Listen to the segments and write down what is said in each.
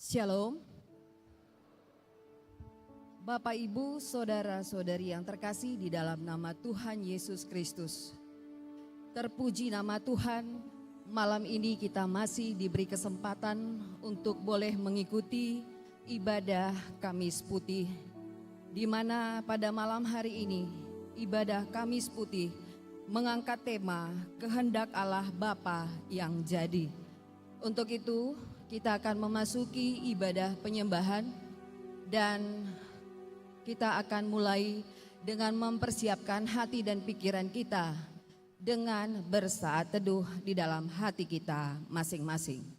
Shalom. Bapak, Ibu, Saudara-saudari yang terkasih di dalam nama Tuhan Yesus Kristus. Terpuji nama Tuhan, malam ini kita masih diberi kesempatan untuk boleh mengikuti ibadah Kamis Putih, di mana pada malam hari ini ibadah Kamis Putih mengangkat tema kehendak Allah Bapa yang jadi. Untuk itu kita akan memasuki ibadah penyembahan dan kita akan mulai dengan mempersiapkan hati dan pikiran kita dengan bersaat teduh di dalam hati kita masing-masing.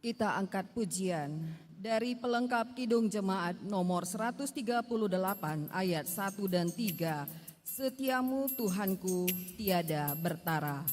Kita angkat pujian dari pelengkap Kidung Jemaat nomor 138 ayat 1 dan 3. Setiamu Tuhanku tiada bertara.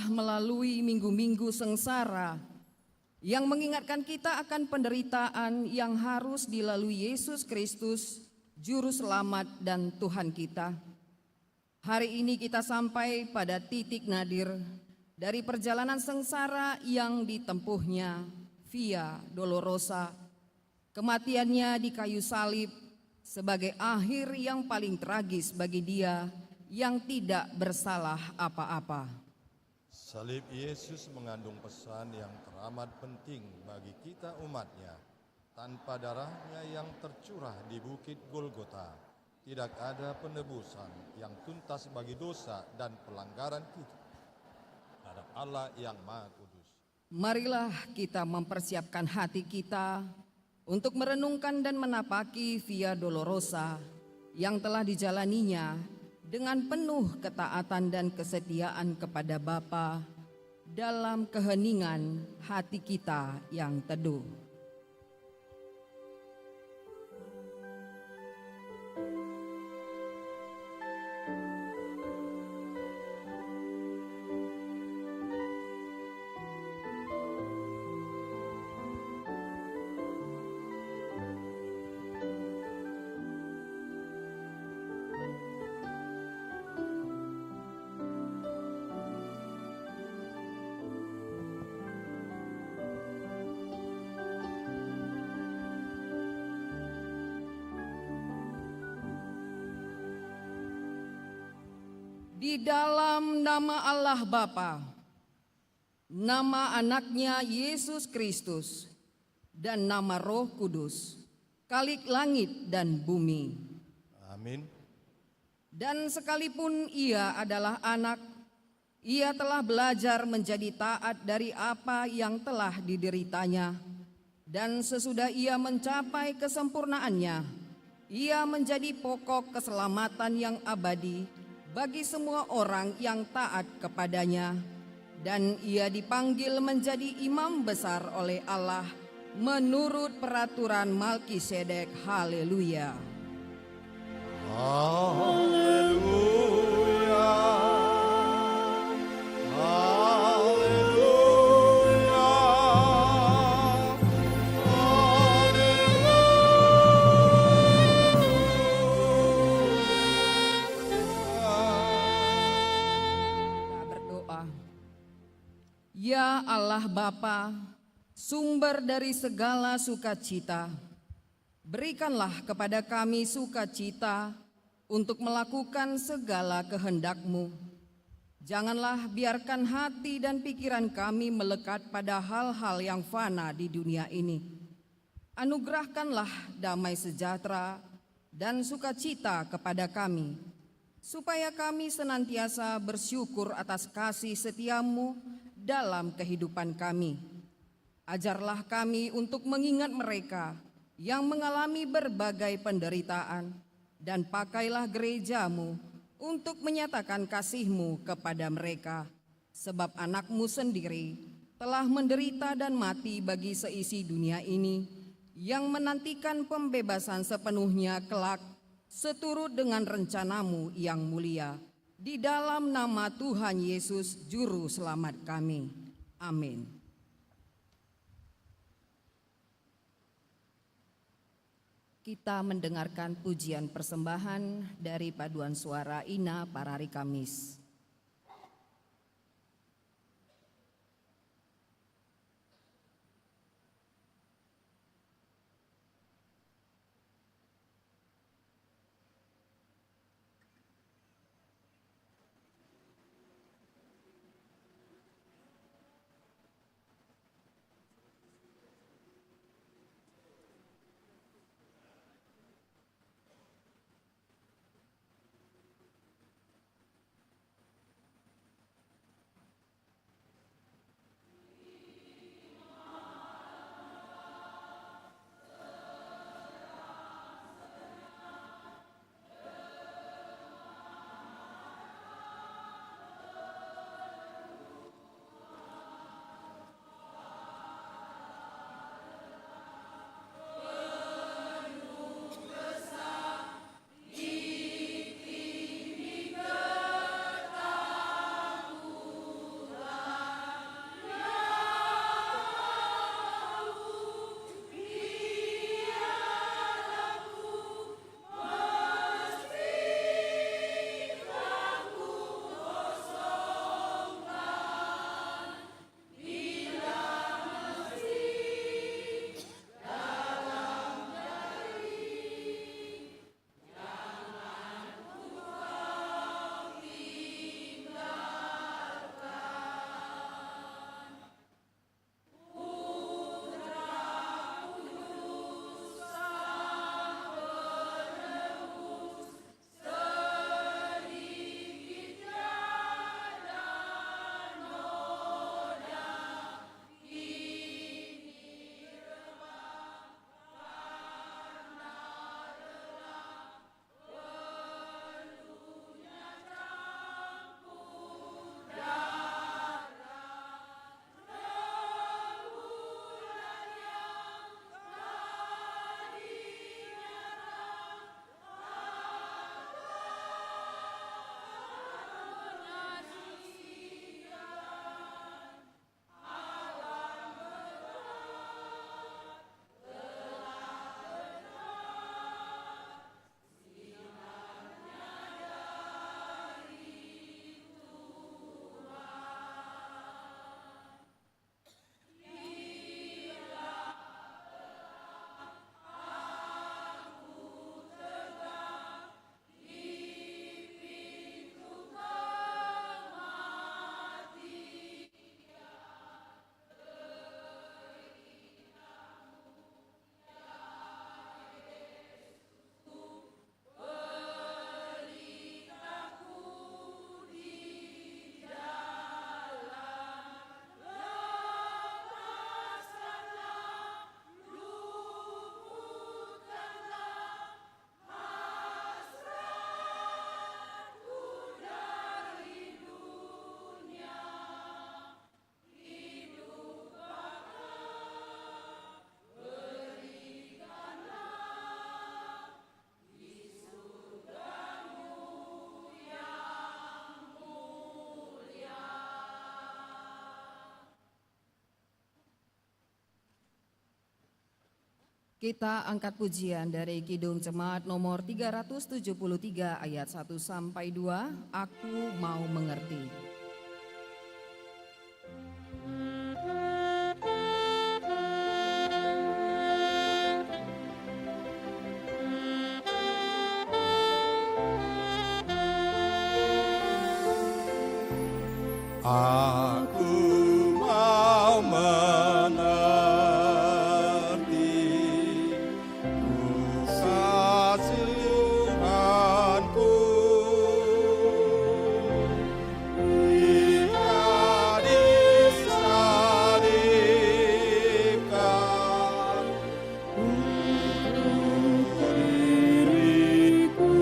Melalui minggu-minggu sengsara yang mengingatkan kita akan penderitaan yang harus dilalui Yesus Kristus, Juru Selamat dan Tuhan kita. Hari ini kita sampai pada titik nadir dari perjalanan sengsara yang ditempuhnya via dolorosa, kematiannya di kayu salib sebagai akhir yang paling tragis bagi dia yang tidak bersalah apa-apa. Salib Yesus mengandung pesan yang teramat penting bagi kita umatnya. Tanpa darahnya yang tercurah di bukit Golgota, tidak ada penebusan yang tuntas bagi dosa dan pelanggaran kita terhadap Allah yang Maha Kudus. Marilah kita mempersiapkan hati kita untuk merenungkan dan menapaki Via Dolorosa yang telah dijalaninya dengan penuh ketaatan dan kesetiaan kepada Bapa dalam keheningan hati kita yang teduh. Di dalam nama Allah Bapa, nama anaknya Yesus Kristus, dan nama Roh Kudus, Khalik langit dan bumi. Amin. Dan sekalipun ia adalah anak, ia telah belajar menjadi taat dari apa yang telah dideritanya. Dan sesudah ia mencapai kesempurnaannya, ia menjadi pokok keselamatan yang abadi bagi semua orang yang taat kepadanya, dan ia dipanggil menjadi imam besar oleh Allah menurut peraturan Malkisedek. Haleluya. Haleluya. Ya Allah Bapa, sumber dari segala sukacita, berikanlah kepada kami sukacita untuk melakukan segala kehendak-Mu. Janganlah biarkan hati dan pikiran kami melekat pada hal-hal yang fana di dunia ini. Anugerahkanlah damai sejahtera dan sukacita kepada kami, supaya kami senantiasa bersyukur atas kasih setia-Mu dalam kehidupan kami. Ajarlah kami untuk mengingat mereka yang mengalami berbagai penderitaan, dan pakailah gereja-Mu untuk menyatakan kasih-Mu kepada mereka, sebab anak-Mu sendiri telah menderita dan mati bagi seisi dunia ini, yang menantikan pembebasan sepenuhnya kelak seturut dengan rencana-Mu yang mulia. Di dalam nama Tuhan Yesus Juru Selamat kami. Amin. Kita mendengarkan pujian persembahan dari paduan suara Ina Parari Kamis. Kita angkat pujian dari Kidung Jemaat nomor 373 ayat 1 sampai 2, Aku Mau Mengerti. Aku mau mengerti kekasihanku, Dia disalibkan untuk diriku.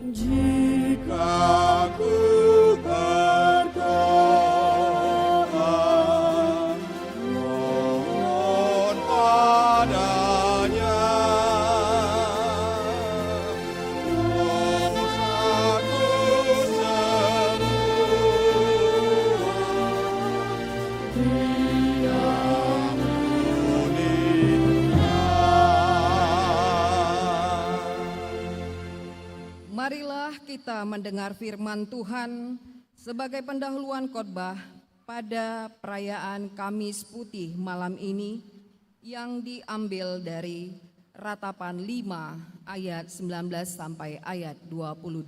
Jika ku berdoa, mohon padanya, dosaku semua Dia pulihkan. Marilah kita mendengar firman Tuhan sebagai pendahuluan khotbah pada perayaan Kamis Putih malam ini yang diambil dari Ratapan 5 ayat 19 sampai ayat 22.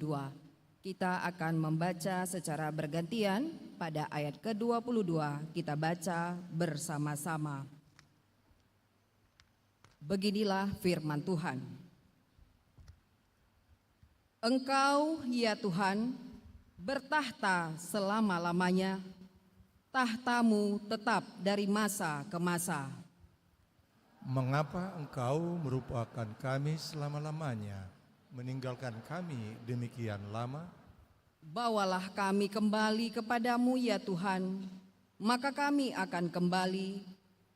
Kita akan membaca secara bergantian. Pada ayat ke-22 kita baca bersama-sama. Beginilah firman Tuhan. Engkau, ya Tuhan, bertahta selama-lamanya, tahtamu tetap dari masa ke masa. Mengapa engkau merupakan kami selama-lamanya, meninggalkan kami demikian lama? Bawalah kami kembali kepadamu, ya Tuhan, maka kami akan kembali.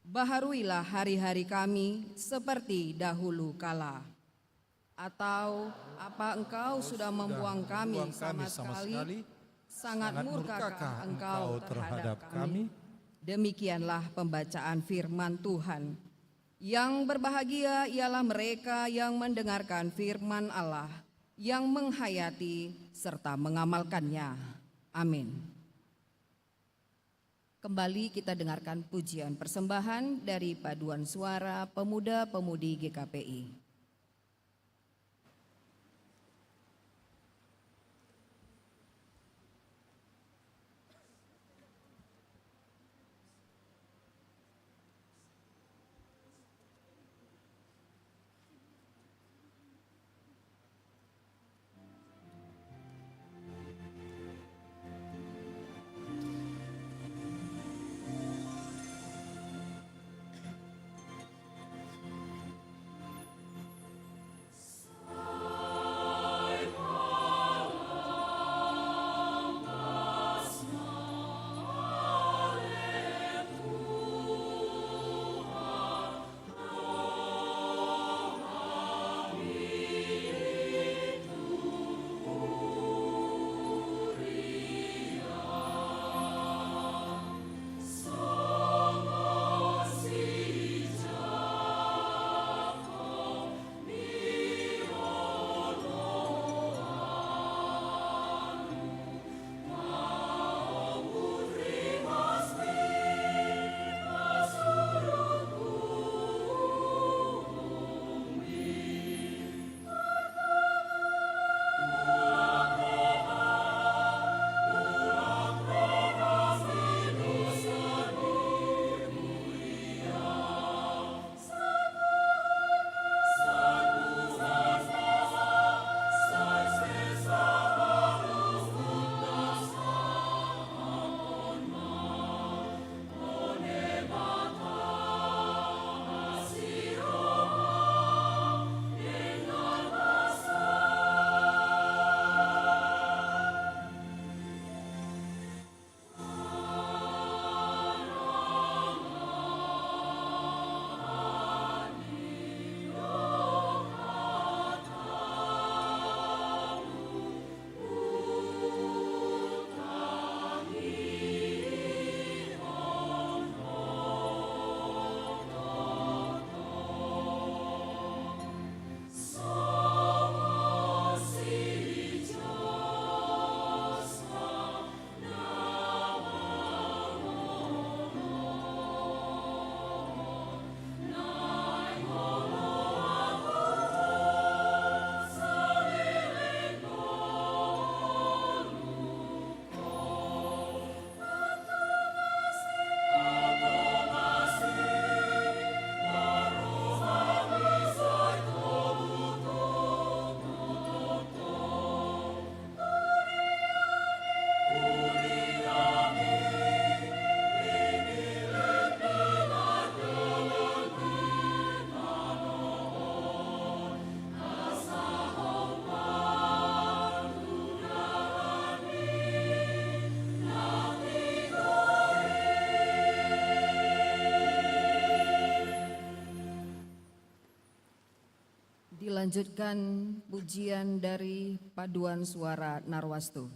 Baharuilah hari-hari kami seperti dahulu kala. Atau apa engkau sudah membuang kami sama sekali? Sangat murkakah engkau terhadap kami? Demikianlah pembacaan firman Tuhan. Yang berbahagia ialah mereka yang mendengarkan firman Allah, yang menghayati serta mengamalkannya. Amin. Kembali kita dengarkan pujian persembahan dari paduan suara pemuda-pemudi GKPI. melanjutkan pujian dari paduan suara Narwastu.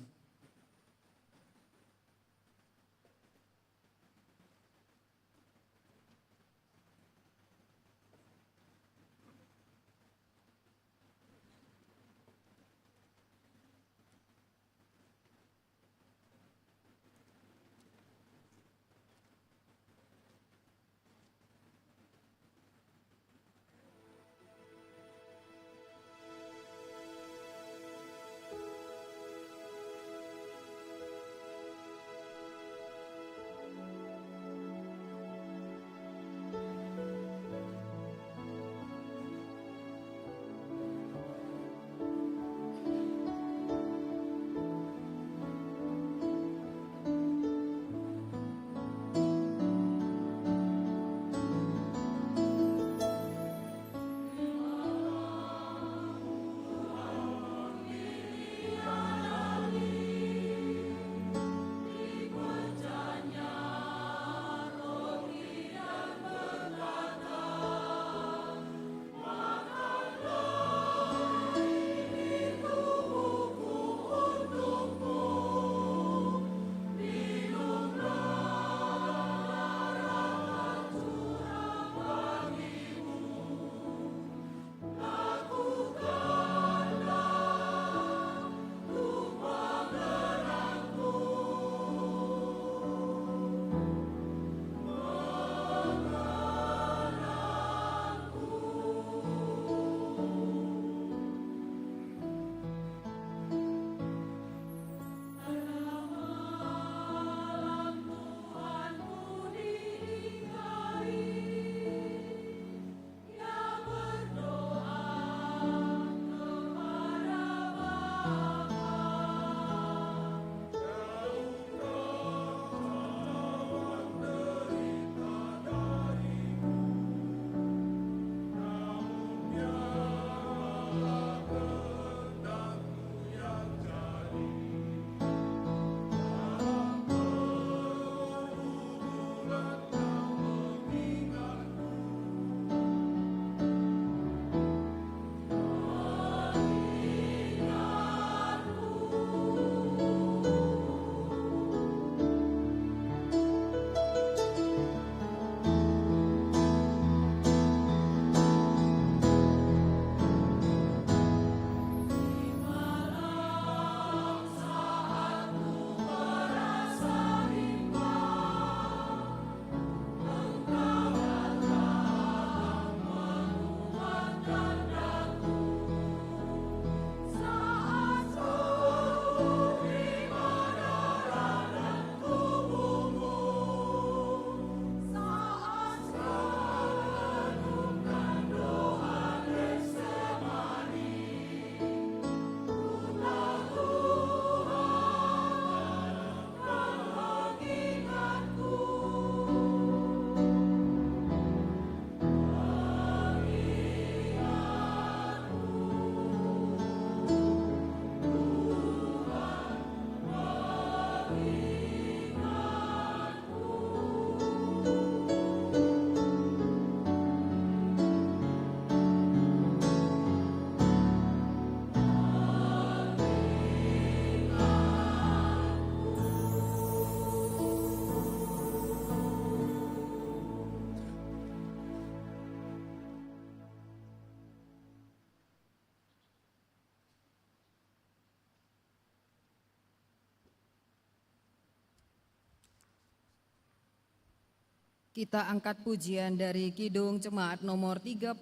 Kita angkat pujian dari Kidung Jemaat nomor 39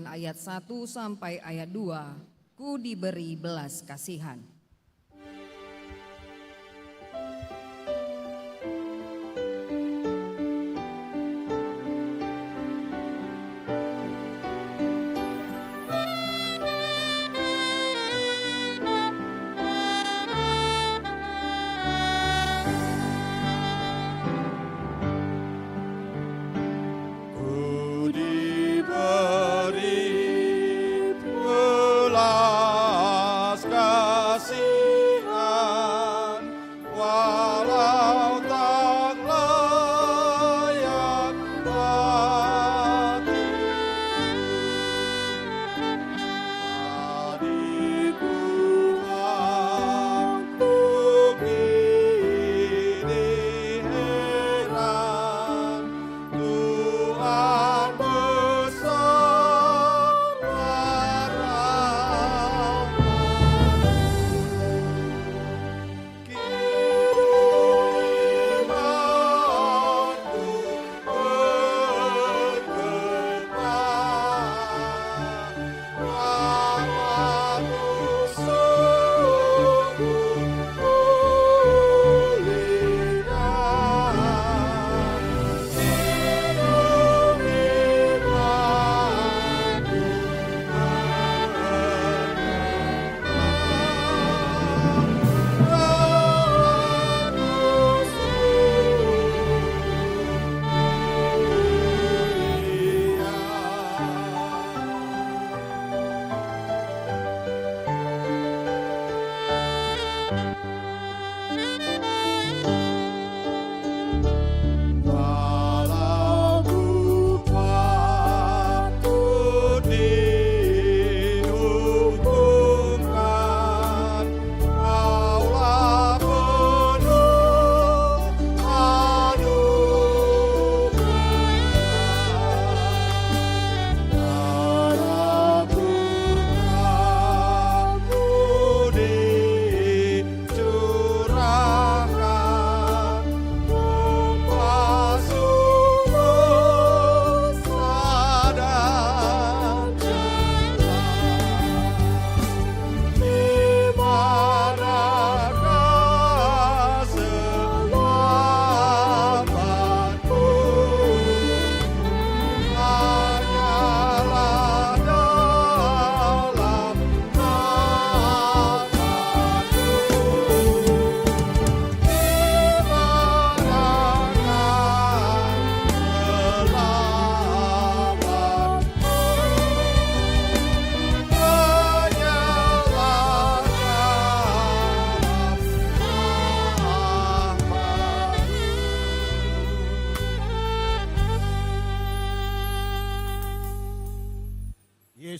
ayat 1 sampai ayat 2. Ku diberi belas kasihan. Belas kasih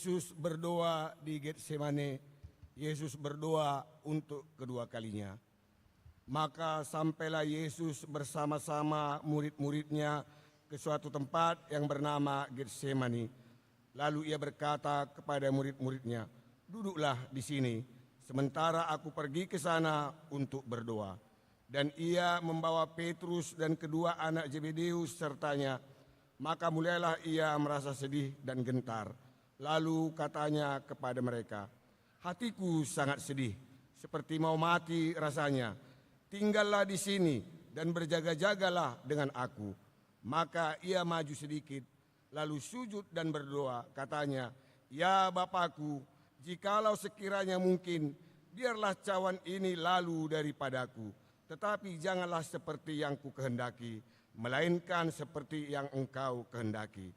Yesus berdoa di Getsemane, Yesus berdoa untuk kedua kalinya. Maka sampailah Yesus bersama-sama murid-muridnya ke suatu tempat yang bernama Getsemani. Lalu ia berkata kepada murid-muridnya, "Duduklah di sini, sementara aku pergi ke sana untuk berdoa." Dan ia membawa Petrus dan kedua anak Zebedeus sertanya. Maka mulailah ia merasa sedih dan gentar. Lalu katanya kepada mereka, "Hatiku sangat sedih, seperti mau mati rasanya. Tinggallah di sini dan berjaga-jagalah dengan aku." Maka ia maju sedikit, lalu sujud dan berdoa. Katanya, "Ya Bapakku, jikalau sekiranya mungkin, biarlah cawan ini lalu daripadaku. Tetapi janganlah seperti yang ku kehendaki, melainkan seperti yang Engkau kehendaki."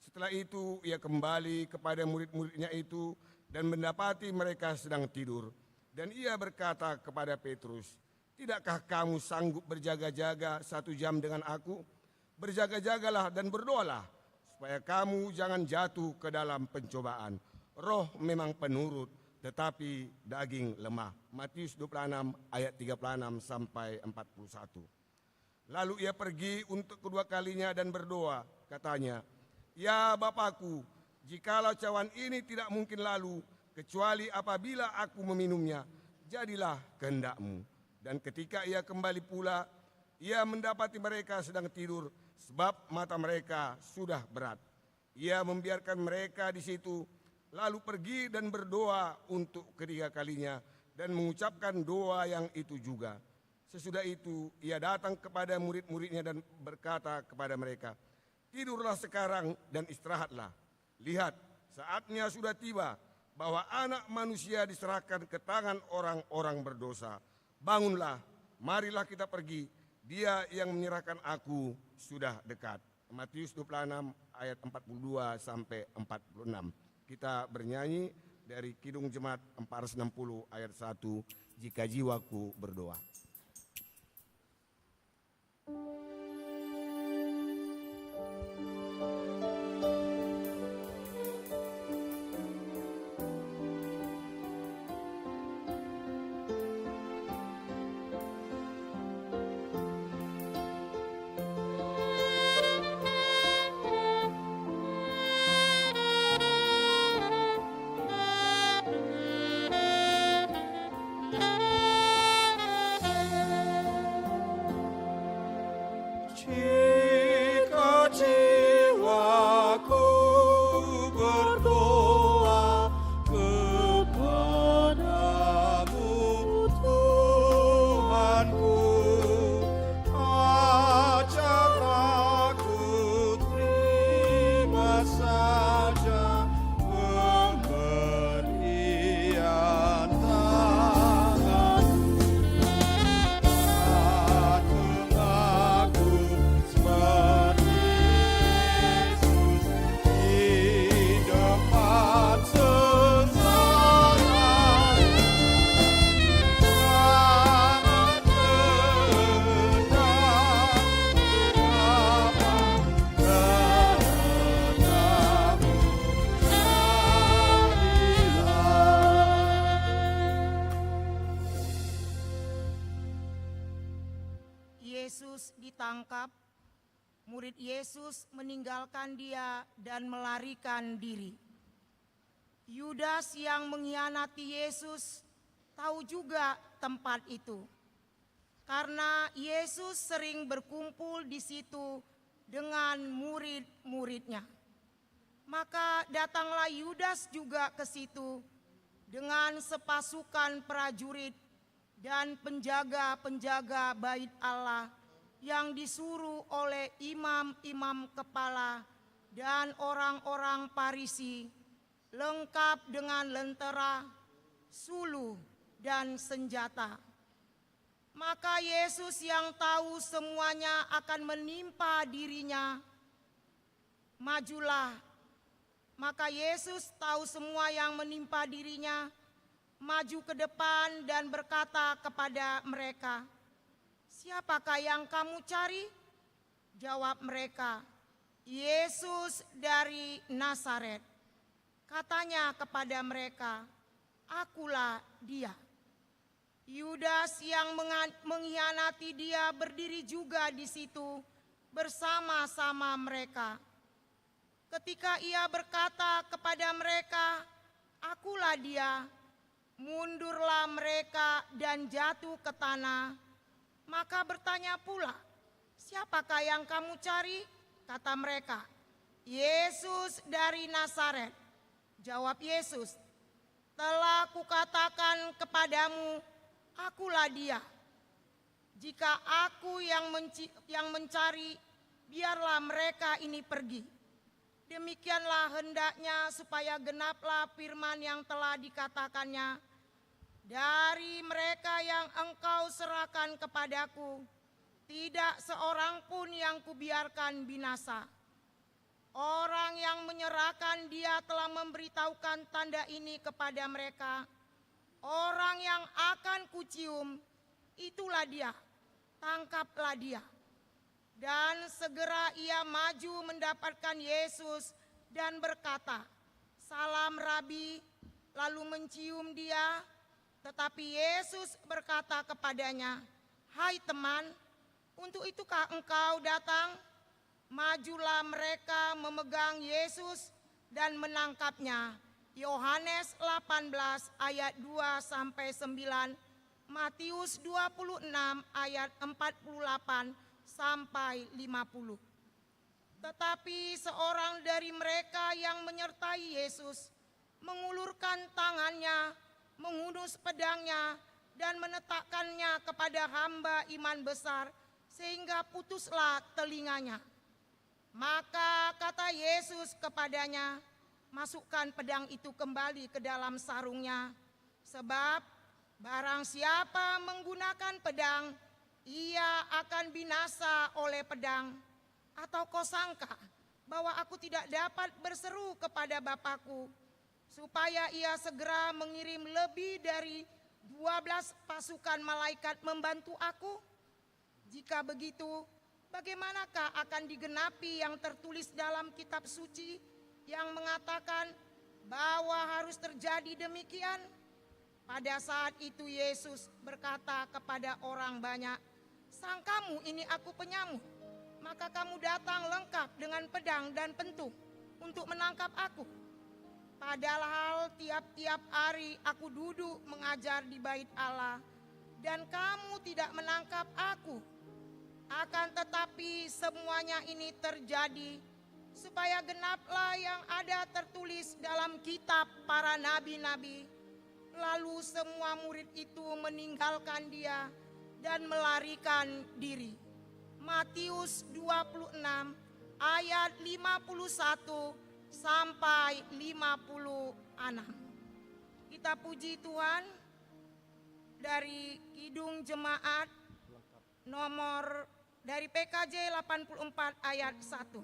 Setelah itu ia kembali kepada murid-muridnya itu dan mendapati mereka sedang tidur. Dan ia berkata kepada Petrus, "Tidakkah kamu sanggup berjaga-jaga 1 jam dengan aku? Berjaga-jagalah dan berdoalah, supaya kamu jangan jatuh ke dalam pencobaan. Roh memang penurut, tetapi daging lemah." Matius 26 ayat 36 sampai 41. Lalu ia pergi untuk kedua kalinya dan berdoa. Katanya, "Ya Bapakku, jikalau cawan ini tidak mungkin lalu, kecuali apabila aku meminumnya, jadilah kehendak-Mu." Dan ketika ia kembali pula, ia mendapati mereka sedang tidur, sebab mata mereka sudah berat. Ia membiarkan mereka di situ, lalu pergi dan berdoa untuk ketiga kalinya, dan mengucapkan doa yang itu juga. Sesudah itu ia datang kepada murid-muridnya dan berkata kepada mereka, "Tidurlah sekarang dan istirahatlah. Lihat, saatnya sudah tiba bahwa Anak Manusia diserahkan ke tangan orang-orang berdosa. Bangunlah, marilah kita pergi. Dia yang menyerahkan aku sudah dekat." Matius 26 ayat 42 sampai 46. Kita bernyanyi dari Kidung Jemaat 460 ayat 1, "Jika jiwaku berdoa." Yesus ditangkap, murid Yesus meninggalkan dia dan melarikan diri. Yudas yang mengkhianati Yesus tahu juga tempat itu, karena Yesus sering berkumpul di situ dengan murid-muridnya. Maka datanglah Yudas juga ke situ dengan sepasukan prajurit dan penjaga-penjaga bait Allah yang disuruh oleh imam-imam kepala dan orang-orang Farisi, lengkap dengan lentera, suluh, dan senjata. Maka Yesus yang tahu semuanya akan menimpa dirinya, majulah. Maka Yesus tahu semua yang menimpa dirinya, maju ke depan dan berkata kepada mereka, "Siapakah yang kamu cari?" Jawab mereka, "Yesus dari Nazaret." Katanya kepada mereka, "Akulah dia." Yudas yang mengkhianati dia berdiri juga di situ bersama-sama mereka. Ketika ia berkata kepada mereka, "Akulah dia," mundurlah mereka dan jatuh ke tanah. Maka bertanya pula, "Siapakah yang kamu cari?" Kata mereka, "Yesus dari Nazaret." Jawab Yesus, "Telah kukatakan kepadamu, akulah dia. Jika aku yang mencari, biarlah mereka ini pergi." Demikianlah hendaknya supaya genaplah firman yang telah dikatakannya, "Dari mereka yang engkau serahkan kepadaku, tidak seorang pun yang kubiarkan binasa." Orang yang menyerahkan dia telah memberitahukan tanda ini kepada mereka. "Orang yang akan kucium, itulah dia, tangkaplah dia." Dan segera ia maju mendapatkan Yesus dan berkata, "Salam Rabi," lalu mencium dia. Tetapi Yesus berkata kepadanya, "Hai teman, untuk itukah engkau datang?" Majulah mereka memegang Yesus dan menangkapnya. Yohanes 18 ayat 2-9, Matius 26 ayat 48 sampai 50. Tetapi seorang dari mereka yang menyertai Yesus mengulurkan tangannya, menghunus pedangnya dan menetapkannya kepada hamba iman besar, sehingga putuslah telinganya. Maka kata Yesus kepadanya, "Masukkan pedang itu kembali ke dalam sarungnya, sebab barang siapa menggunakan pedang, ia akan binasa oleh pedang. Atau kau sangka bahwa aku tidak dapat berseru kepada Bapakku, supaya ia segera mengirim lebih dari 12 pasukan malaikat membantu aku? Jika begitu, bagaimanakah akan digenapi yang tertulis dalam kitab suci yang mengatakan bahwa harus terjadi demikian?" Pada saat itu Yesus berkata kepada orang banyak, "Sangkamu ini aku penyamut, maka kamu datang lengkap dengan pedang dan pentung untuk menangkap aku. Padahal tiap-tiap hari aku duduk mengajar di bait Allah, dan kamu tidak menangkap aku. Akan tetapi semuanya ini terjadi supaya genaplah yang ada tertulis dalam kitab para nabi-nabi." Lalu semua murid itu meninggalkan dia dan melarikan diri. Matius 26 ayat 51 sampai 56. Kita puji Tuhan. Dari Kidung Jemaat nomor dari PKJ 84 ayat 1.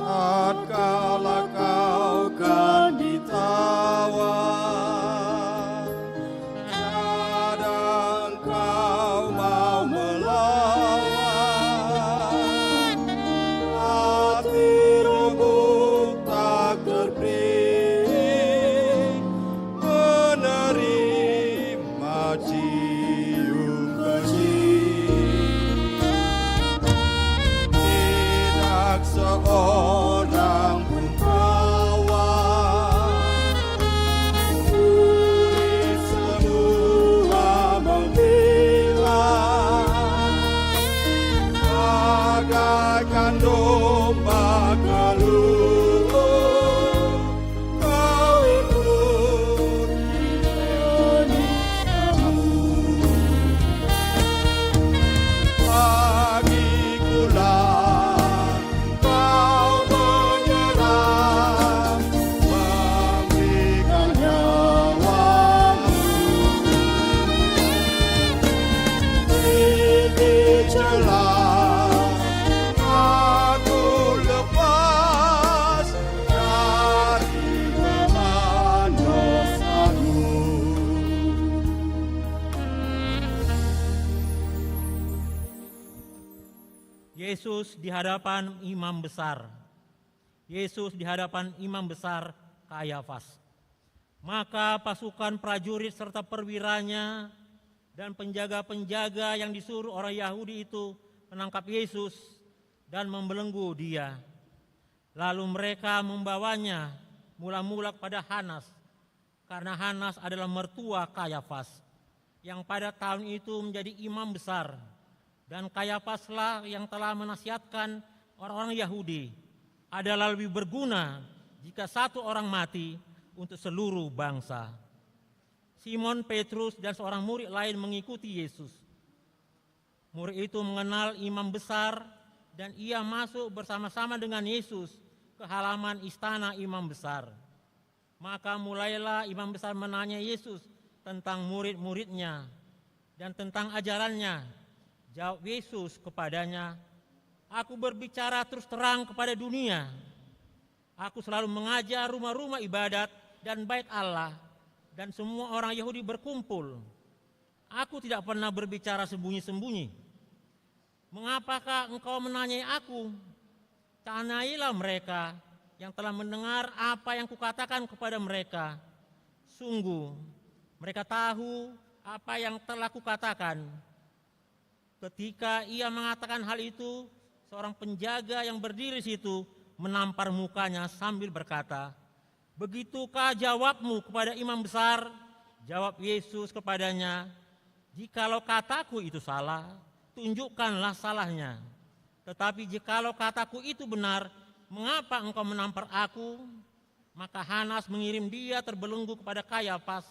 Tatkala kau kan ditawan, kadang kau mau melawan, hati remuk tak terpilih, menerima cium kasih. Tidak seorang pun kawan, murid semua menghilang, bagaikan domba keluar, kau ikut pagikulah kau menyerah, memberikan nyawamu. Ini celah aku lepas dari Yesus di hadapan imam besar. Yesus di hadapan imam besar Kayafas. Maka pasukan prajurit serta perwiranya dan penjaga-penjaga yang disuruh orang Yahudi itu menangkap Yesus dan membelenggu dia. Lalu mereka membawanya mula-mula kepada Hanas, karena Hanas adalah mertua Kayafas, yang pada tahun itu menjadi imam besar. Dan Kayafaslah yang telah menasihatkan orang-orang Yahudi, adalah lebih berguna jika satu orang mati untuk seluruh bangsa. Simon Petrus dan seorang murid lain mengikuti Yesus. Murid itu mengenal imam besar dan ia masuk bersama-sama dengan Yesus ke halaman istana imam besar. Maka mulailah imam besar menanya Yesus tentang murid-muridnya dan tentang ajarannya. Jawab Yesus kepadanya, "Aku berbicara terus terang kepada dunia. Aku selalu mengajar rumah-rumah ibadat dan bait Allah, dan semua orang Yahudi berkumpul. Aku tidak pernah berbicara sembunyi-sembunyi. Mengapakah engkau menanyai aku? Tanyailah mereka yang telah mendengar apa yang kukatakan kepada mereka. Sungguh, mereka tahu apa yang telah kukatakan." Ketika ia mengatakan hal itu, seorang penjaga yang berdiri di situ menampar mukanya sambil berkata, "Begitukah jawabmu kepada imam besar?" Jawab Yesus kepadanya, "Jikalau kataku itu salah, tunjukkanlah salahnya. Tetapi jikalau kataku itu benar, mengapa engkau menampar aku?" Maka Hanas mengirim dia terbelenggu kepada Kayafas,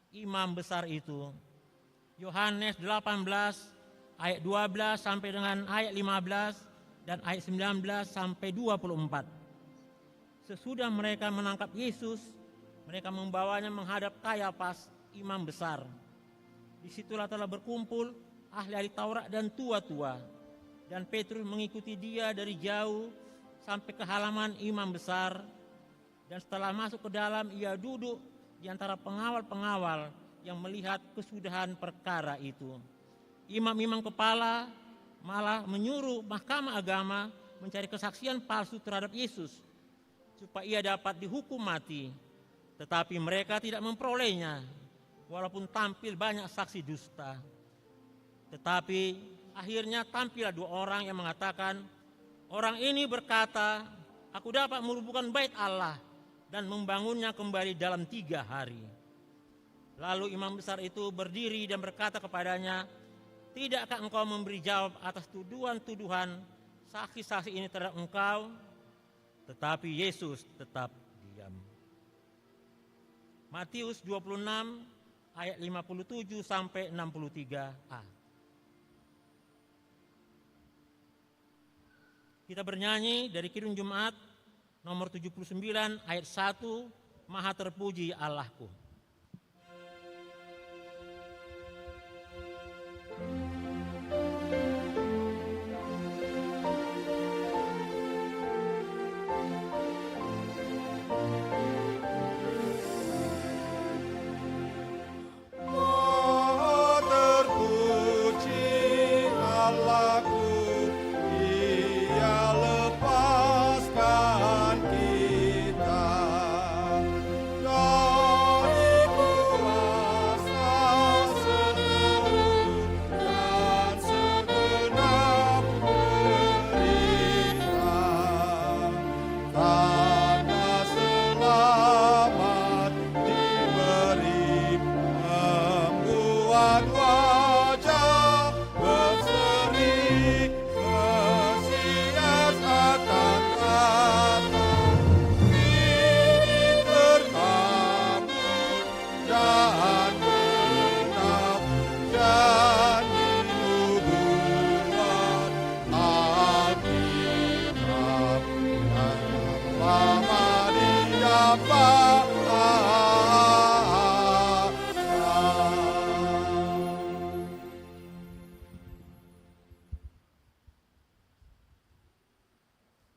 imam besar itu. Yohanes 18 ayat 12 sampai dengan ayat 15 dan ayat 19 sampai 24. Sesudah mereka menangkap Yesus, mereka membawanya menghadap Kayafas, imam besar. Disitulah telah berkumpul ahli-ahli Taurat dan tua-tua. Dan Petrus mengikuti dia dari jauh sampai ke halaman imam besar. Dan setelah masuk ke dalam, ia duduk di antara pengawal-pengawal yang melihat kesudahan perkara itu. Imam-imam kepala malah menyuruh mahkamah agama mencari kesaksian palsu terhadap Yesus supaya ia dapat dihukum mati. Tetapi mereka tidak memperolehnya, walaupun tampil banyak saksi dusta. Tetapi akhirnya tampillah dua orang yang mengatakan, "Orang ini berkata, aku dapat merubuhkan bait Allah dan membangunnya kembali dalam 3 hari." Lalu imam besar itu berdiri dan berkata kepadanya, "Tidakkah engkau memberi jawab atas tuduhan-tuduhan saksi-saksi ini terhadap engkau?" Tetapi Yesus tetap diam. Matius 26 ayat 57 sampai 63a. Kita bernyanyi dari Kidung Jumat nomor 79 ayat 1, "Maha terpuji Allahku."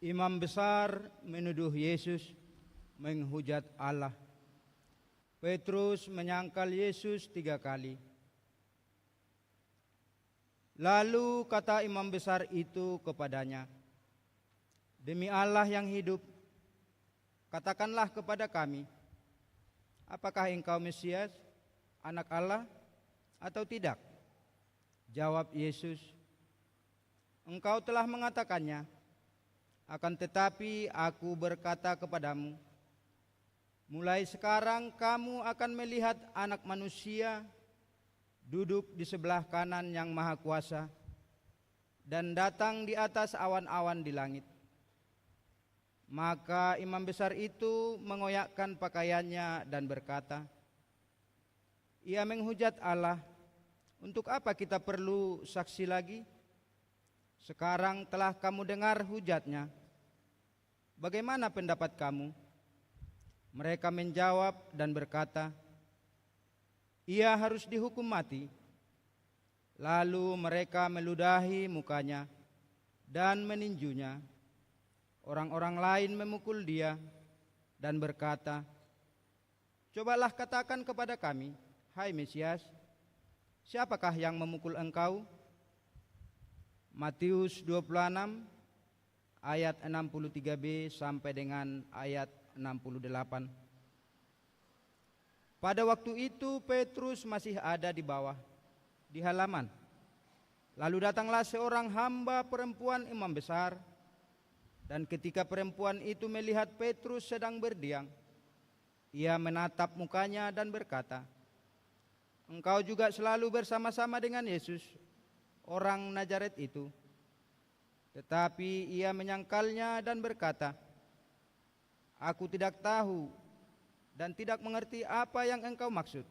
Imam besar menuduh Yesus menghujat Allah. Petrus menyangkal Yesus 3 kali. Lalu kata imam besar itu kepadanya, "Demi Allah yang hidup, katakanlah kepada kami, apakah engkau Mesias, anak Allah, atau tidak?" Jawab Yesus, "Engkau telah mengatakannya, akan tetapi aku berkata kepadamu, mulai sekarang kamu akan melihat Anak Manusia duduk di sebelah kanan Yang Maha Kuasa dan datang di atas awan-awan di langit." Maka imam besar itu mengoyakkan pakaiannya dan berkata, "Ia menghujat Allah, untuk apa kita perlu saksi lagi? Sekarang telah kamu dengar hujatnya. Bagaimana pendapat kamu?" Mereka menjawab dan berkata, "Ia harus dihukum mati." Lalu mereka meludahi mukanya dan meninjunya. Orang-orang lain memukul dia dan berkata, "Cobalah katakan kepada kami, hai Mesias, siapakah yang memukul engkau?" Matius 26 ayat 63b sampai dengan ayat 68. Pada waktu itu Petrus masih ada di bawah, di halaman. Lalu datanglah seorang hamba perempuan imam besar, dan ketika perempuan itu melihat Petrus sedang berdiam, ia menatap mukanya dan berkata, "Engkau juga selalu bersama-sama dengan Yesus, orang Nazaret itu." Tetapi ia menyangkalnya dan berkata, "Aku tidak tahu dan tidak mengerti apa yang engkau maksud."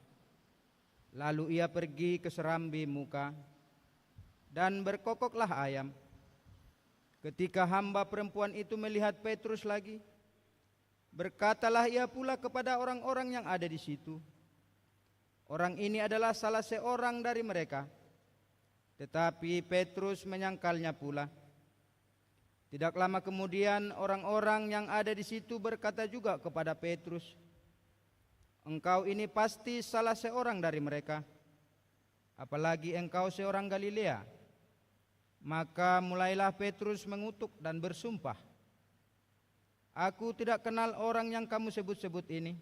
Lalu ia pergi ke serambi muka dan berkokoklah ayam. Ketika hamba perempuan itu melihat Petrus lagi, berkatalah ia pula kepada orang-orang yang ada di situ, "Orang ini adalah salah seorang dari mereka." Tetapi Petrus menyangkalnya pula. Tidak lama kemudian orang-orang yang ada di situ berkata juga kepada Petrus, "Engkau ini pasti salah seorang dari mereka, apalagi engkau seorang Galilea." Maka mulailah Petrus mengutuk dan bersumpah, "Aku tidak kenal orang yang kamu sebut-sebut ini."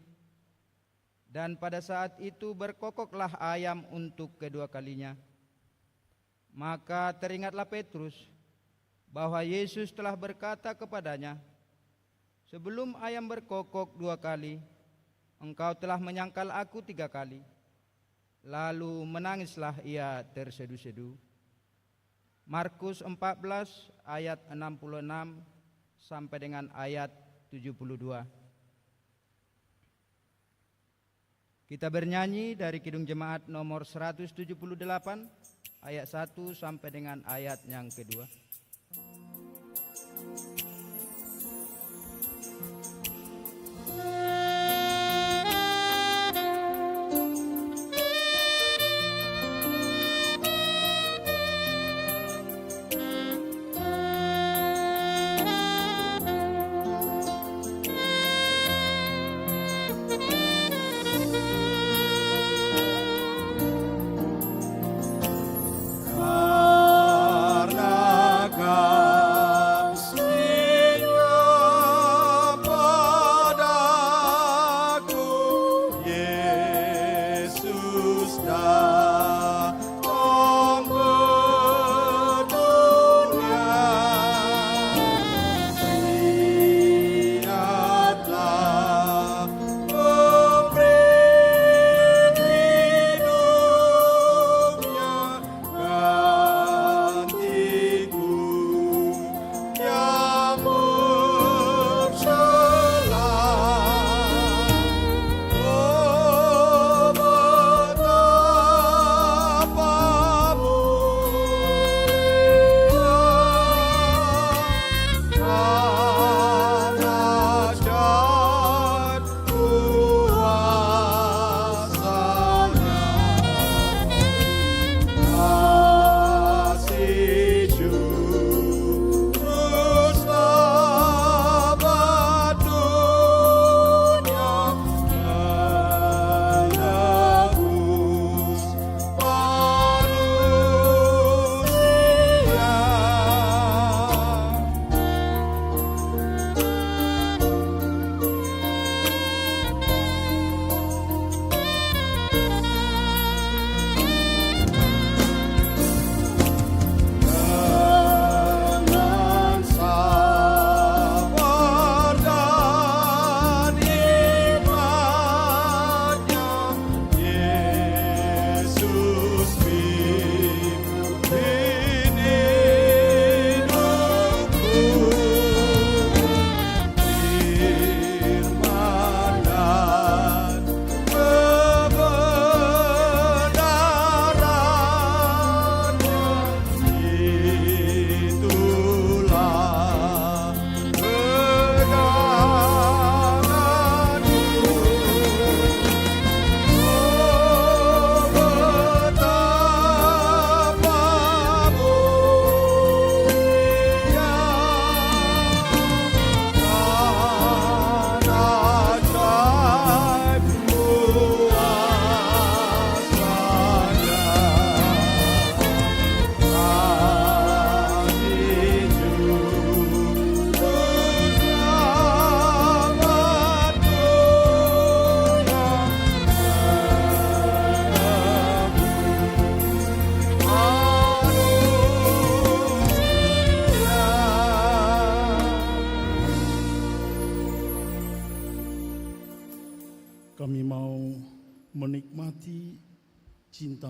Dan pada saat itu berkokoklah ayam untuk kedua kalinya. Maka teringatlah Petrus bahwa Yesus telah berkata kepadanya, "Sebelum ayam berkokok 2 kali, engkau telah menyangkal aku 3 kali." Lalu menangislah ia tersedu-sedu. Markus 14 ayat 66 sampai dengan ayat 72. Kita bernyanyi dari Kidung Jemaat nomor 178 ayat 1 sampai dengan ayat yang kedua.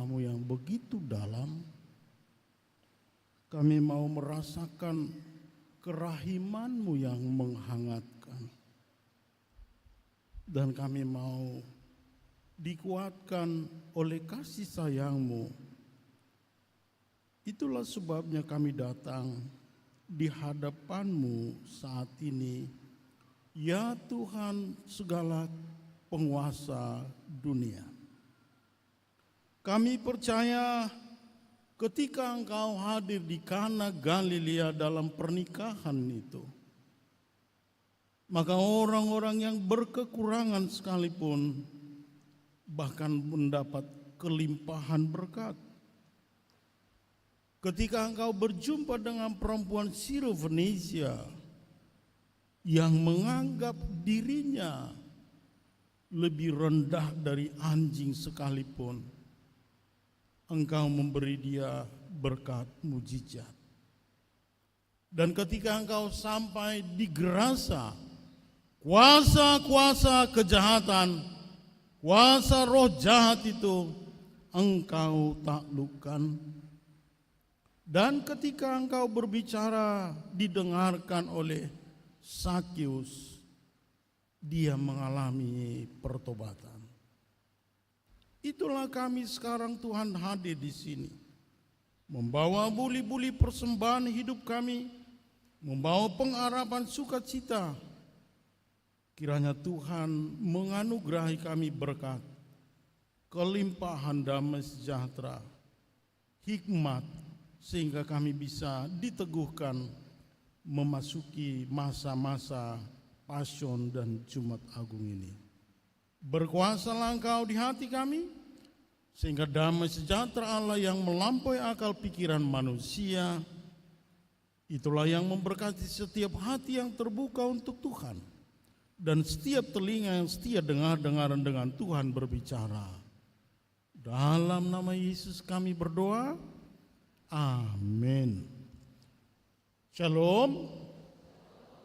cinta-Mu yang begitu dalam. Kami mau merasakan kerahiman-Mu yang menghangatkan. Dan kami mau dikuatkan oleh kasih sayang-Mu. Itulah sebabnya kami datang di hadapan-Mu saat ini, ya Tuhan segala penguasa dunia. Kami percaya ketika Engkau hadir di Kana Galilea dalam pernikahan itu, maka orang-orang yang berkekurangan sekalipun bahkan mendapat kelimpahan berkat. Ketika Engkau berjumpa dengan perempuan Siro-Fenisia yang menganggap dirinya lebih rendah dari anjing sekalipun, Engkau memberi dia berkat mujizat. Dan ketika Engkau sampai di Gerasa, kuasa-kuasa kejahatan, kuasa roh jahat itu Engkau taklukkan. Dan ketika Engkau berbicara didengarkan oleh Sakius, dia mengalami pertobatan. Itulah kami sekarang Tuhan hadir di sini, membawa buli-buli persembahan hidup kami, membawa pengharapan sukacita. Kiranya Tuhan menganugerahi kami berkat, kelimpahan damai sejahtera, hikmat, sehingga kami bisa diteguhkan memasuki masa-masa Pasion dan Jumat Agung ini. Berkuasalah Engkau di hati kami, sehingga damai sejahtera Allah yang melampaui akal pikiran manusia, itulah yang memberkati setiap hati yang terbuka untuk Tuhan, dan setiap telinga yang setia dengar-dengaran dengan Tuhan berbicara. Dalam nama Yesus kami berdoa, amin. Shalom.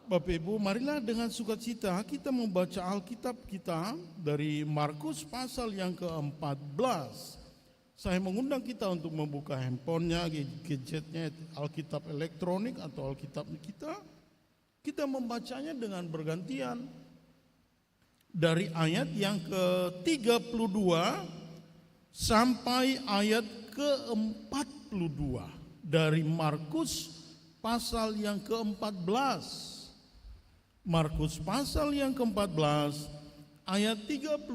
Bapak Ibu, marilah dengan sukacita kita membaca Alkitab kita dari Markus pasal yang ke-14. Saya mengundang kita untuk membuka handphonenya, gadgetnya, Alkitab elektronik atau Alkitab kita. Kita membacanya dengan bergantian dari ayat yang ke-32 sampai ayat ke-42 dari Markus pasal yang ke-14. Markus pasal yang ke-14 ayat 32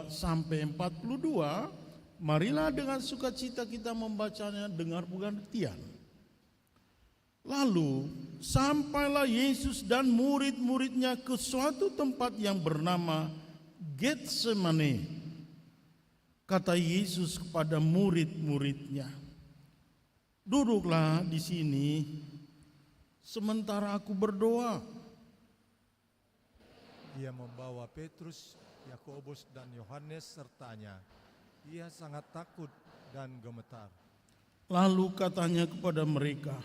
sampai 42. Marilah dengan sukacita kita membacanya dengan bergantian. Lalu sampailah Yesus dan murid-muridnya ke suatu tempat yang bernama Getsemane. Kata Yesus kepada murid-muridnya, "Duduklah di sini sementara aku berdoa." Ia membawa Petrus, Yakobus dan Yohanes sertanya. Ia sangat takut dan gemetar. Lalu katanya kepada mereka,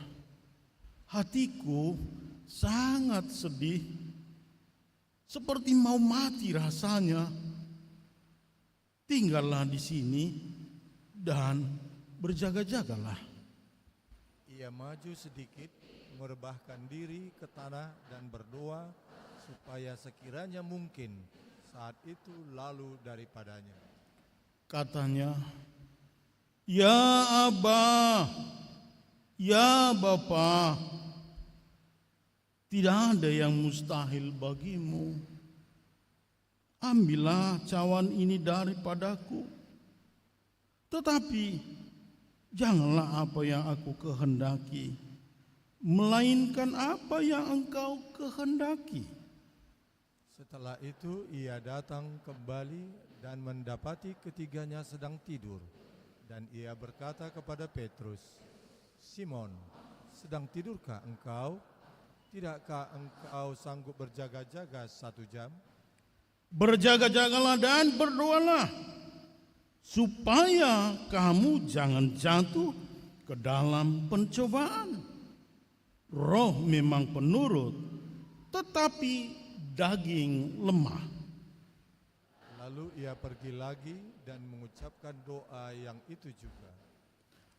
"Hatiku sangat sedih, seperti mau mati rasanya. Tinggallah di sini dan berjaga-jagalah." Ia maju sedikit, merebahkan diri ke tanah dan berdoa supaya sekiranya mungkin saat itu lalu daripadanya. Katanya, "Ya Aba, ya Bapa, tidak ada yang mustahil bagimu. Ambillah cawan ini daripadaku. Tetapi janganlah apa yang aku kehendaki, melainkan apa yang Engkau kehendaki." Setelah itu ia datang kembali dan mendapati ketiganya sedang tidur. Dan ia berkata kepada Petrus, "Simon, sedang tidurkah engkau? Tidakkah engkau sanggup berjaga-jaga 1 jam? Berjaga-jagalah dan berdoalah, supaya kamu jangan jatuh ke dalam pencobaan. Roh memang penurut, tetapi daging lemah." Lalu ia pergi lagi dan mengucapkan doa yang itu juga.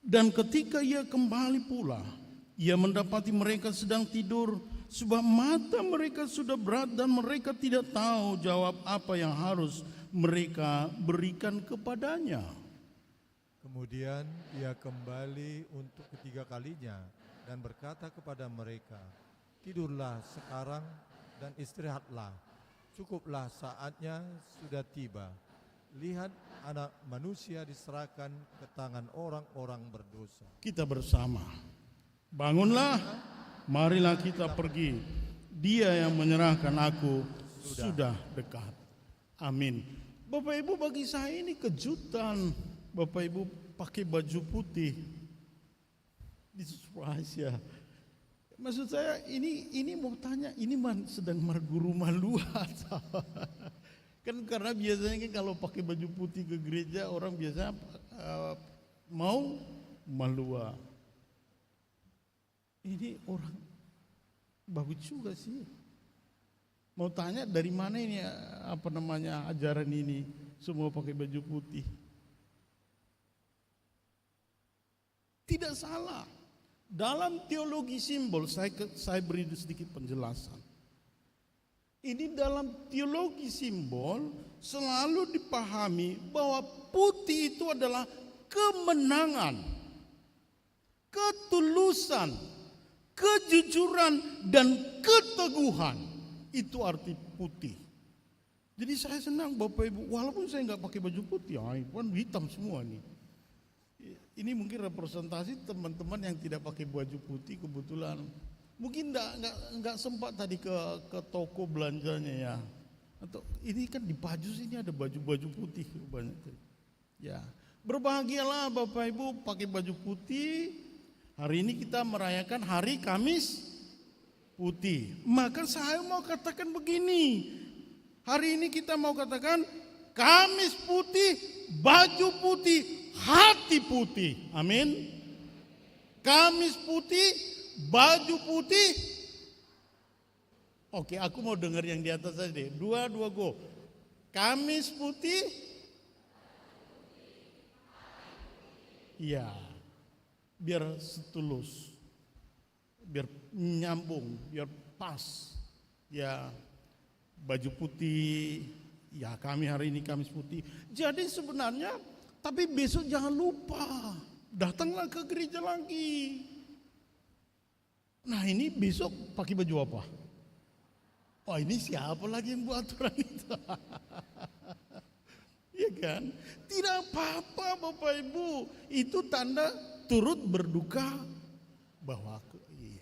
Dan ketika ia kembali pula, ia mendapati mereka sedang tidur, sebab mata mereka sudah berat dan mereka tidak tahu jawab apa yang harus mereka berikan kepadanya. Kemudian ia kembali untuk ketiga kalinya dan berkata kepada mereka, "Tidurlah sekarang dan istirahatlah. Cukuplah, saatnya sudah tiba. Lihat, Anak Manusia diserahkan ke tangan orang-orang berdosa." Kita bersama, bangunlah, marilah kita pergi. Dia yang menyerahkan aku sudah dekat. Amin. Bapak Ibu, bagi saya ini kejutan. Bapak Ibu pakai baju putih. Di surprise ya. Maksud saya ini mau tanya, ini sedang marguru malu atau kan, karena biasanya kan kalau pakai baju putih ke gereja orang biasa mau malua. Ini orang bagus juga sih. Mau tanya dari mana ini ajaran ini semua pakai baju putih. Tidak salah. Dalam teologi simbol saya beri sedikit penjelasan. Ini dalam teologi simbol selalu dipahami bahwa putih itu adalah kemenangan, ketulusan, kejujuran, dan keteguhan. Itu arti putih. Jadi saya senang Bapak Ibu, walaupun saya nggak pakai baju putih, kan hitam semua nih. Ini mungkin representasi teman-teman yang tidak pakai baju putih kebetulan. Mungkin nggak sempat tadi ke toko belanjanya ya. Atau ini kan di Pajus ini ada baju-baju putih banyak. Ya, berbahagialah Bapak Ibu pakai baju putih. Hari ini kita merayakan Hari Kamis Putih. Maka saya mau katakan begini. Hari ini kita mau katakan Kamis putih, baju putih, hati putih. Amin. Kamis putih, baju putih. Oke, aku mau dengar yang di atas saja deh. Dua go. Kamis putih. Iya. Biar setulus. Biar nyambung, biar pas. Ya, baju putih. Ya, kami hari ini Kamis putih. Jadi sebenarnya, tapi besok jangan lupa, datanglah ke gereja lagi. Nah, ini besok pakai baju apa? Oh, ini siapa lagi yang buat aturan itu? Iya kan? Tidak apa-apa Bapak Ibu. Itu tanda turut berduka bahwa iya.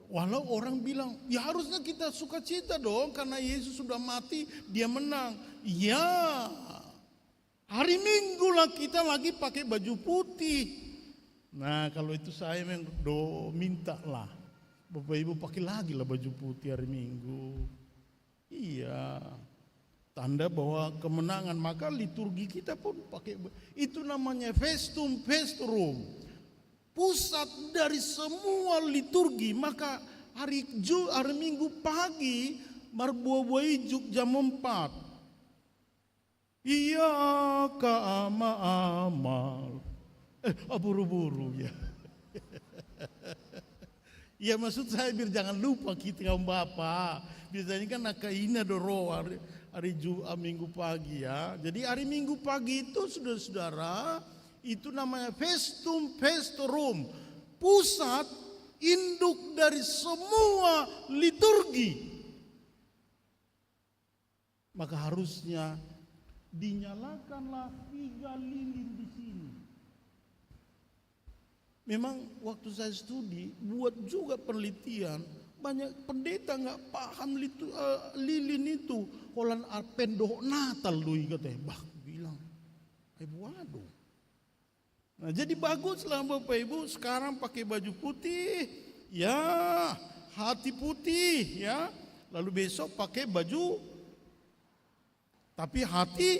Walau orang bilang, ya harusnya kita sukacita dong karena Yesus sudah mati, dia menang. Ya, hari Minggu lah kita lagi pakai baju putih. Nah, kalau itu saya minta lah. Bapak Ibu pakai lagi lah baju putih hari Minggu. Iya, tanda bahwa kemenangan. Maka liturgi kita pun pakai. Itu namanya festum vestorum, pusat dari semua liturgi. Maka hari Minggu pagi marbuah ijuk jam 4. Iya ka amal. Buru-buru ya. Ya maksud saya biar jangan lupa kita kaum Bapak. Biasanya kan nakaina doro hari Minggu pagi ya. Jadi hari Minggu pagi itu saudara-saudara, itu namanya festum vestorum, pusat induk dari semua liturgi. Maka harusnya dinyalakanlah 3 lilin di sini. Memang waktu saya studi buat juga penelitian, banyak pendeta nggak paham lilin itu. Holan pendok Natal lui katanya, bilang, waduh. Nah jadi baguslah Bapak Ibu sekarang pakai baju putih, ya hati putih ya. Lalu besok pakai baju, tapi hati.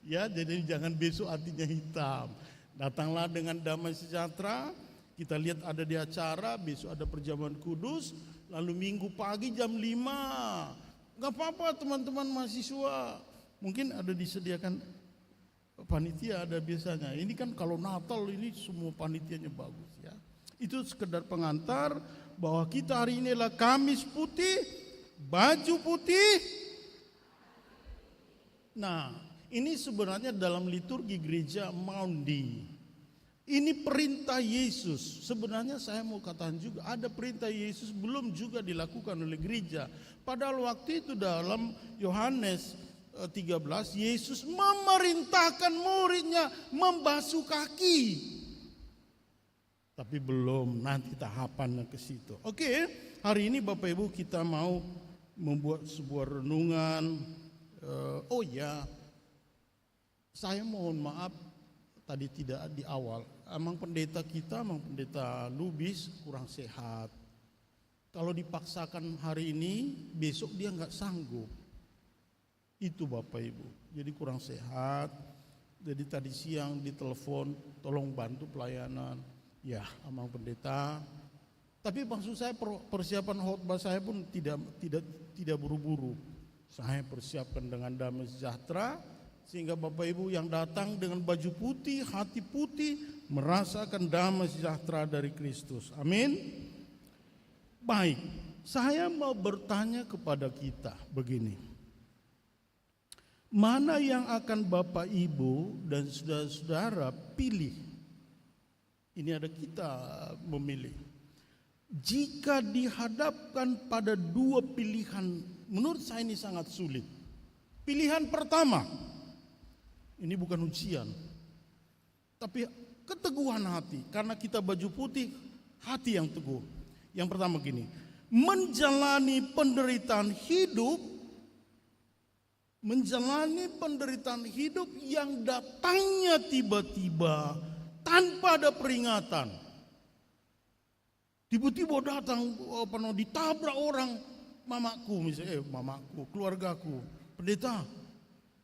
Ya, jadi jangan besok hatinya hitam. Datanglah dengan damai sejahtera. Kita lihat ada di acara, besok ada perjamuan kudus. Lalu Minggu pagi jam 5 Gak apa-apa teman-teman mahasiswa, mungkin ada disediakan panitia, ada biasanya. Ini kan kalau Natal ini semua panitianya bagus ya. Itu sekedar pengantar bahwa kita hari ini adalah Kamis Putih, baju putih. Nah, ini sebenarnya dalam liturgi gereja Maundy. Ini perintah Yesus. Sebenarnya saya mau katakan juga ada perintah Yesus belum juga dilakukan oleh gereja. Padahal waktu itu dalam Yohanes 13 Yesus memerintahkan muridnya membasuh kaki. Tapi belum, nanti tahapannya ke situ. Oke, hari ini Bapak Ibu kita mau membuat sebuah renungan. Oh ya, saya mohon maaf tadi tidak di awal. Emang pendeta kita, emang pendeta Lubis kurang sehat. Kalau dipaksakan hari ini, besok dia nggak sanggup. Itu Bapak Ibu. Jadi kurang sehat. Jadi tadi siang ditelepon, tolong bantu pelayanan. Ya, emang pendeta. Tapi maksud saya persiapan khotbah saya pun tidak buru-buru. Saya persiapkan dengan damai sejahtera. Sehingga Bapak Ibu yang datang dengan baju putih, hati putih, merasakan damai sejahtera dari Kristus. Amin. Baik, saya mau bertanya kepada kita begini. Mana yang akan Bapak Ibu dan saudara-saudara pilih? Ini ada kita memilih. Jika dihadapkan pada dua pilihan, menurut saya ini sangat sulit. Pilihan pertama, ini bukan ujian, tapi keteguhan hati. Karena kita baju putih, hati yang teguh. Yang pertama gini, menjalani penderitaan hidup yang datangnya tiba-tiba tanpa ada peringatan. Tiba-tiba datang, ditabrak orang, mamaku misalnya, keluargaku, pendeta,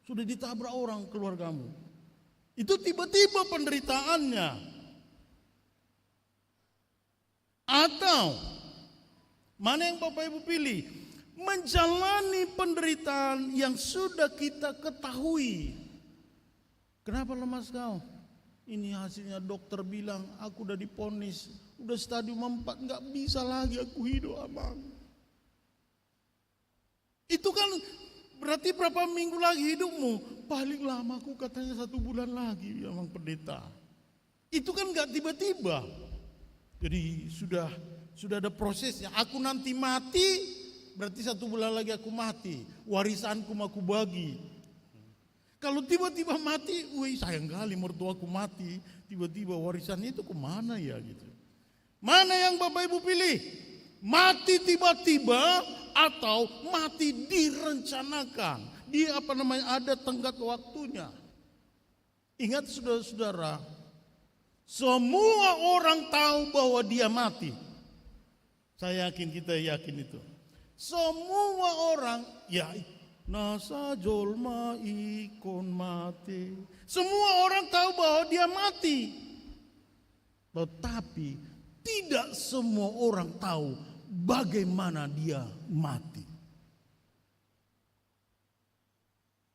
sudah ditabrak orang keluargamu. Itu tiba-tiba penderitaannya. Atau mana yang Bapak Ibu pilih? Menjalani penderitaan yang sudah kita ketahui. Kenapa lemas kau? Ini hasilnya dokter bilang aku udah diponis, udah stadium 4, nggak bisa lagi aku hidup, Abang. Itu kan berarti berapa minggu lagi hidupmu? Paling lama aku katanya 1 bulan lagi, Abang Pendeta. Itu kan nggak tiba-tiba. Jadi sudah ada prosesnya. Aku nanti mati, berarti 1 bulan lagi aku mati. Warisanku mau aku bagi. Kalau tiba-tiba mati, wih sayang kali mertuaku mati. Tiba-tiba warisannya itu kemana ya gitu. Mana yang Bapak Ibu pilih? Mati tiba-tiba atau mati direncanakan? Ada tenggat waktunya. Ingat saudara-saudara, semua orang tahu bahwa dia mati. Saya yakin, kita yakin itu. Semua orang, ya nasa jolma ikon mati. Semua orang tahu bahwa dia mati. Tetapi tidak semua orang tahu bagaimana dia mati.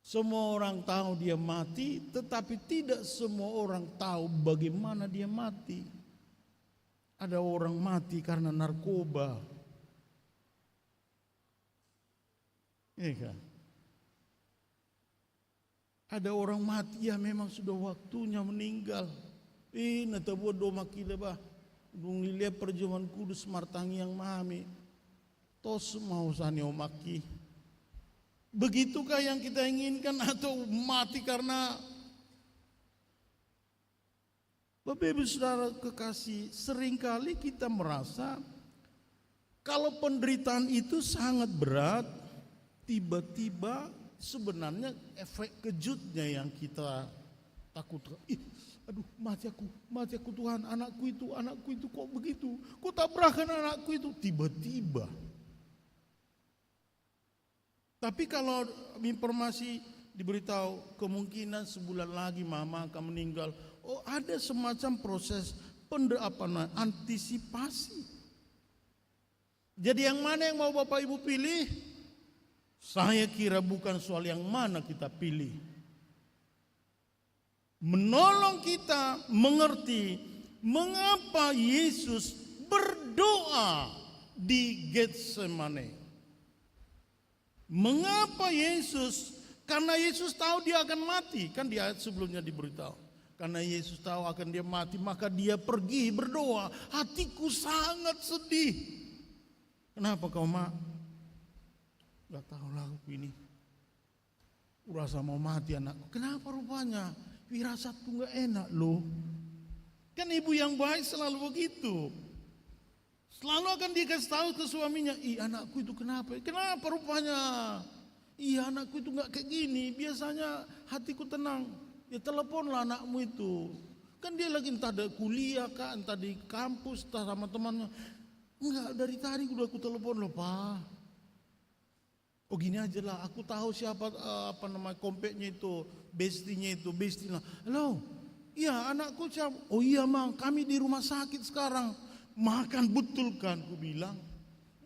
Semua orang tahu dia mati, tetapi tidak semua orang tahu bagaimana dia mati. Ada orang mati karena narkoba. Iya kan? Ada orang mati ya memang sudah waktunya meninggal. Natabuat doma kita bah. Dung lihat perjuangan kudus martangi yang mami. Tos mau sani omaki. Begitukah yang kita inginkan atau mati karena Bapak Ibu Saudara kekasih, seringkali kita merasa kalau penderitaan itu sangat berat, tiba-tiba sebenarnya efek kejutnya yang kita takutkan. Aduh mati aku Tuhan, anakku itu kok begitu, kok tabrakan anakku itu, tiba-tiba. Tapi kalau informasi diberitahu kemungkinan sebulan lagi mama akan meninggal, oh ada semacam proses antisipasi. Jadi yang mana yang mau Bapak Ibu pilih? Saya kira bukan soal yang mana kita pilih. Menolong kita mengerti mengapa Yesus berdoa di Getsemane. Mengapa Yesus? Karena Yesus tahu dia akan mati. Kan di ayat sebelumnya diberitahu. Karena Yesus tahu akan dia mati, maka dia pergi berdoa. Hatiku sangat sedih. Kenapa kau mak? Gak tahu lah aku ini. Rasa mau mati anakku. Kenapa rupanya? Firasatku gak enak loh. Kan ibu yang baik selalu begitu. Selalu akan dikasih tahu ke suaminya, anakku itu kenapa? Kenapa rupanya? Anakku itu gak kayak gini. Biasanya hatiku tenang. Ya teleponlah anakmu itu. Kan dia lagi entah ada kuliah kah, entah di kampus, entah sama temannya. Enggak, dari tadi udah aku telepon loh Pak. Oh gini aja lah, aku tahu siapa kompetnya itu, bestinya itu, bestinya. Halo, iya anakku siapa? Oh iya Mang, kami di rumah sakit sekarang. Makan betul kan, aku bilang.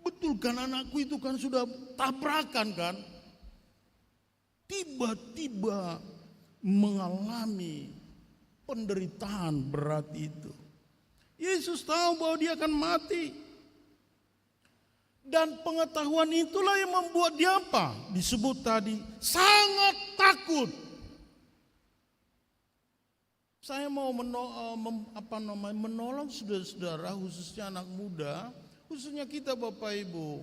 Betul kan anakku itu kan sudah tabrakan kan. Tiba-tiba mengalami penderitaan berat itu. Yesus tahu bahwa dia akan mati. Dan pengetahuan itulah yang membuat dia apa? Disebut tadi sangat takut. Saya mau menolong saudara-saudara, khususnya anak muda, khususnya kita Bapak Ibu.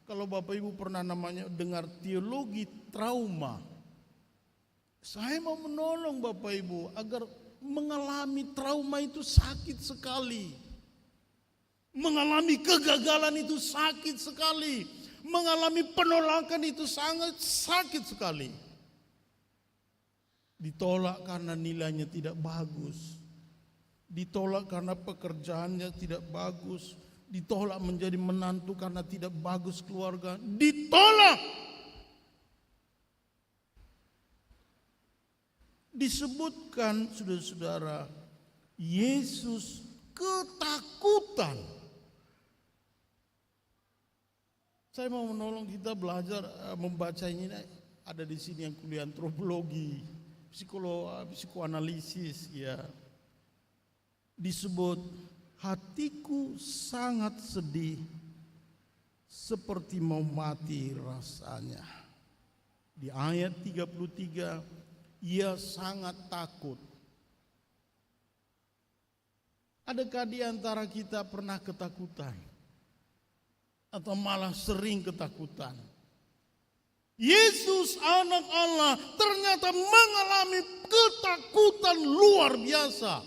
Kalau Bapak Ibu pernah dengar teologi trauma, saya mau menolong Bapak Ibu agar mengalami trauma itu sakit sekali. Mengalami kegagalan itu sakit sekali. Mengalami penolakan itu sangat sakit sekali. Ditolak karena nilainya tidak bagus. Ditolak karena pekerjaannya tidak bagus. Ditolak menjadi menantu karena tidak bagus keluarga. Ditolak. Disebutkan saudara-saudara, Yesus ketakutan. Saya mau menolong kita belajar membaca ini, ada di sini yang kuliah antropologi, psikoanalisis ya. Disebut hatiku sangat sedih seperti mau mati rasanya. Di ayat 33 ia sangat takut. Adakah di antara kita pernah ketakutan? Atau malah sering ketakutan? Yesus anak Allah ternyata mengalami ketakutan luar biasa.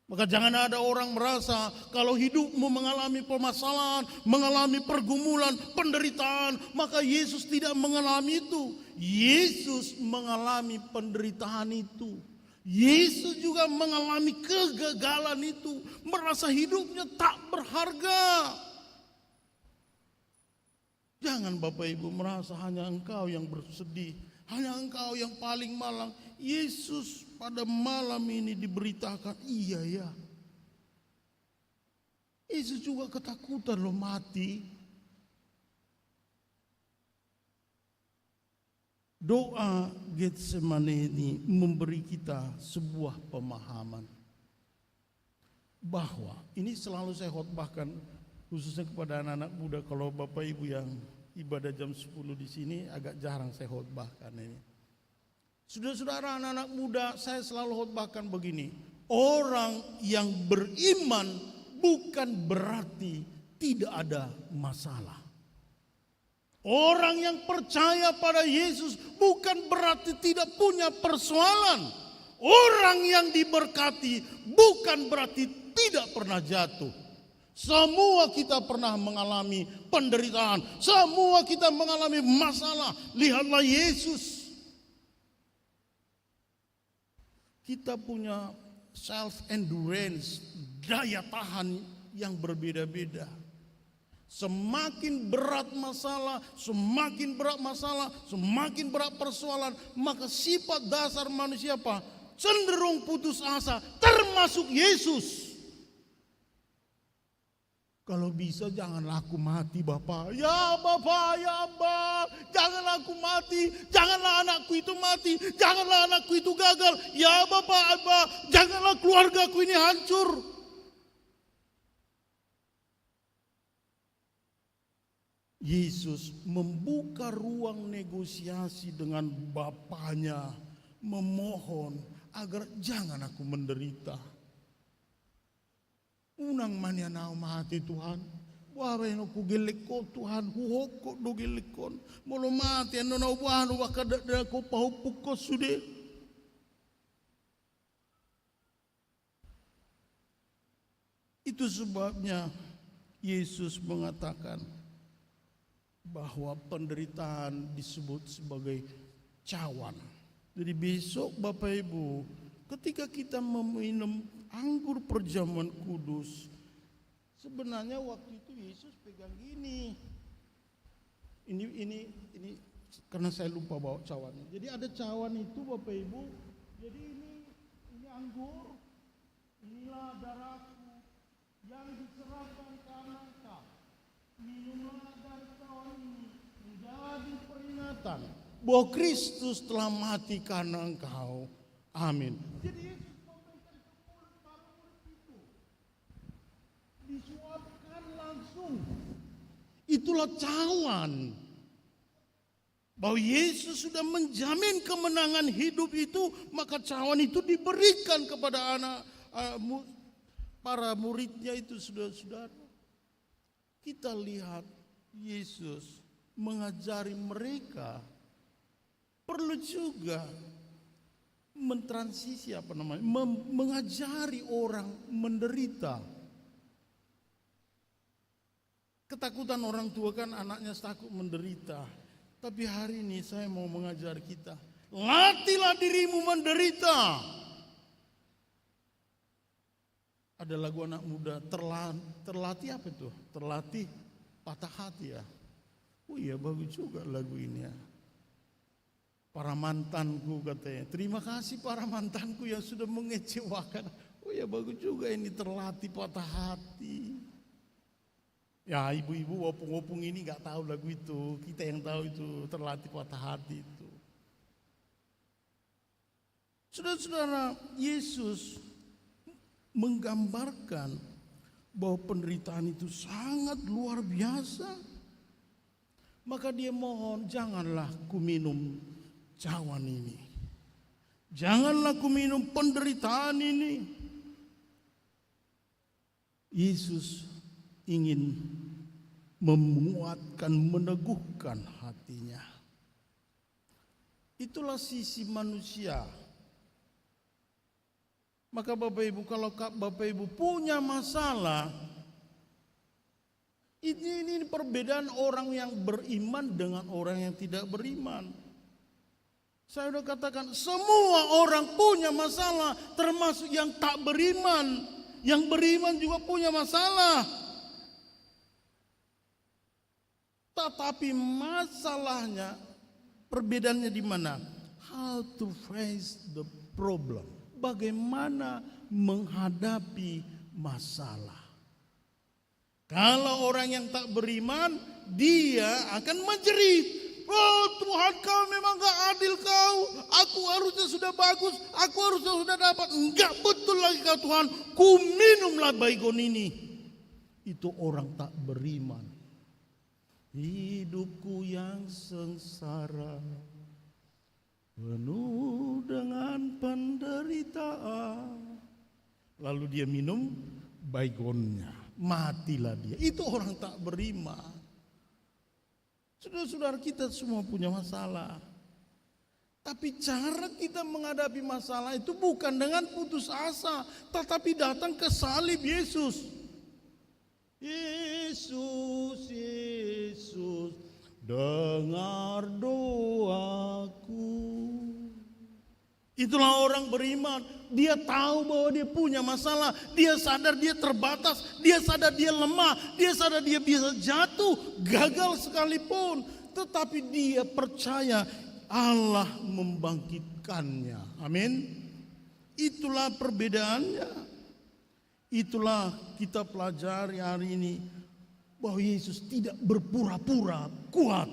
Maka jangan ada orang merasa kalau hidupmu mengalami permasalahan, mengalami pergumulan, penderitaan, maka Yesus tidak mengalami itu. Yesus mengalami penderitaan itu. Yesus juga mengalami kegagalan itu, merasa hidupnya tak berharga. Jangan Bapak Ibu merasa hanya engkau yang bersedih, hanya engkau yang paling malang. Yesus pada malam ini diberitakan, iya ya. Yesus juga ketakutan loh mati. Doa Getsemane ini memberi kita sebuah pemahaman bahwa ini selalu saya khotbahkan khususnya kepada anak-anak muda. Kalau Bapak Ibu yang ibadah jam 10 di sini agak jarang saya khotbahkan ini. Saudara-saudara anak-anak muda, saya selalu khotbahkan begini. Orang yang beriman bukan berarti tidak ada masalah. Orang yang percaya pada Yesus bukan berarti tidak punya persoalan. Orang yang diberkati bukan berarti tidak pernah jatuh. Semua kita pernah mengalami penderitaan. Semua kita mengalami masalah. Lihatlah Yesus. Kita punya self-endurance, daya tahan yang berbeda-beda. Semakin berat masalah, semakin berat masalah, semakin berat persoalan, maka sifat dasar manusia apa? Cenderung putus asa, termasuk Yesus. Kalau bisa janganlah aku mati Bapak. Ya Bapak, ya Aba, janganlah aku mati. Janganlah anakku itu mati. Janganlah anakku itu gagal. Ya Bapak, Aba, janganlah keluargaku ini hancur. Yesus membuka ruang negosiasi dengan Bapaknya, memohon agar jangan aku menderita. Unang mania nao mati Tuhan. Waray no kugilik ko Tuhan. Huhok do gilik kon. Molo mati ano na ubuhan. Wakada ko pahupuk ko sude. Itu sebabnya Yesus mengatakan bahwa penderitaan disebut sebagai cawan. Jadi besok Bapak Ibu, ketika kita meminum anggur perjamuan kudus, sebenarnya waktu itu Yesus pegang gini. Ini karena saya lupa bawa cawannya. Jadi ada cawan itu Bapak Ibu. Jadi ini anggur. Inilah darahku yang diserahkan karena engkau. Minumlah dari cawan ini menjadi peringatan bahwa Kristus telah mati karena engkau. Amin. Jadi Yesus memberikan ke mulut para murid itu. Disuapkan langsung. Itulah cawan. Bahwa Yesus sudah menjamin kemenangan hidup itu, maka cawan itu diberikan kepada para muridnya itu, saudara-saudara. Kita lihat Yesus mengajari mereka perlu juga mentransisi mengajari orang menderita. Ketakutan orang tua kan anaknya takut menderita. Tapi hari ini saya mau mengajar kita, latihlah dirimu menderita. Ada lagu anak muda, terlatih apa itu? Terlatih patah hati ya. Oh iya bagus juga lagu ini ya. Para mantanku katanya, terima kasih para mantanku yang sudah mengecewakan. Oh ya bagus juga ini terlatih patah hati. Ya ibu-ibu wopung-wopung ini gak tahu lagu itu, kita yang tahu itu terlatih patah hati itu. Saudara-saudara, Yesus menggambarkan bahwa penderitaan itu sangat luar biasa. Maka dia mohon, janganlah ku minum cawan ini. Janganlah ku minum penderitaan ini. Yesus ingin menguatkan, meneguhkan hatinya. Itulah sisi manusia. Maka Bapak Ibu, kalau Bapak Ibu punya masalah, ini perbedaan orang yang beriman dengan orang yang tidak beriman. Saya sudah katakan, semua orang punya masalah, termasuk yang tak beriman. Yang beriman juga punya masalah. Tetapi masalahnya, perbedaannya di mana? How to face the problem. Bagaimana menghadapi masalah. Kalau orang yang tak beriman, dia akan menjerit. Oh Tuhan, kau memang gak adil kau. Aku harusnya sudah bagus. Aku harusnya sudah dapat. Enggak betul lagi kau Tuhan. Ku minumlah baygon ini. Itu orang tak beriman. Hidupku yang sengsara, penuh dengan penderitaan. Lalu dia minum baygonnya. Matilah dia. Itu orang tak beriman. Saudara-saudara, kita semua punya masalah. Tapi cara kita menghadapi masalah itu bukan dengan putus asa, tetapi datang ke salib Yesus. Yesus, Yesus, dengar doaku. Itulah orang beriman. Dia tahu bahwa dia punya masalah. Dia sadar dia terbatas. Dia sadar dia lemah. Dia sadar dia bisa jatuh, gagal sekalipun. Tetapi dia percaya Allah membangkitkannya. Amin. Itulah perbedaannya. Itulah kita pelajari hari ini bahwa Yesus tidak berpura-pura kuat.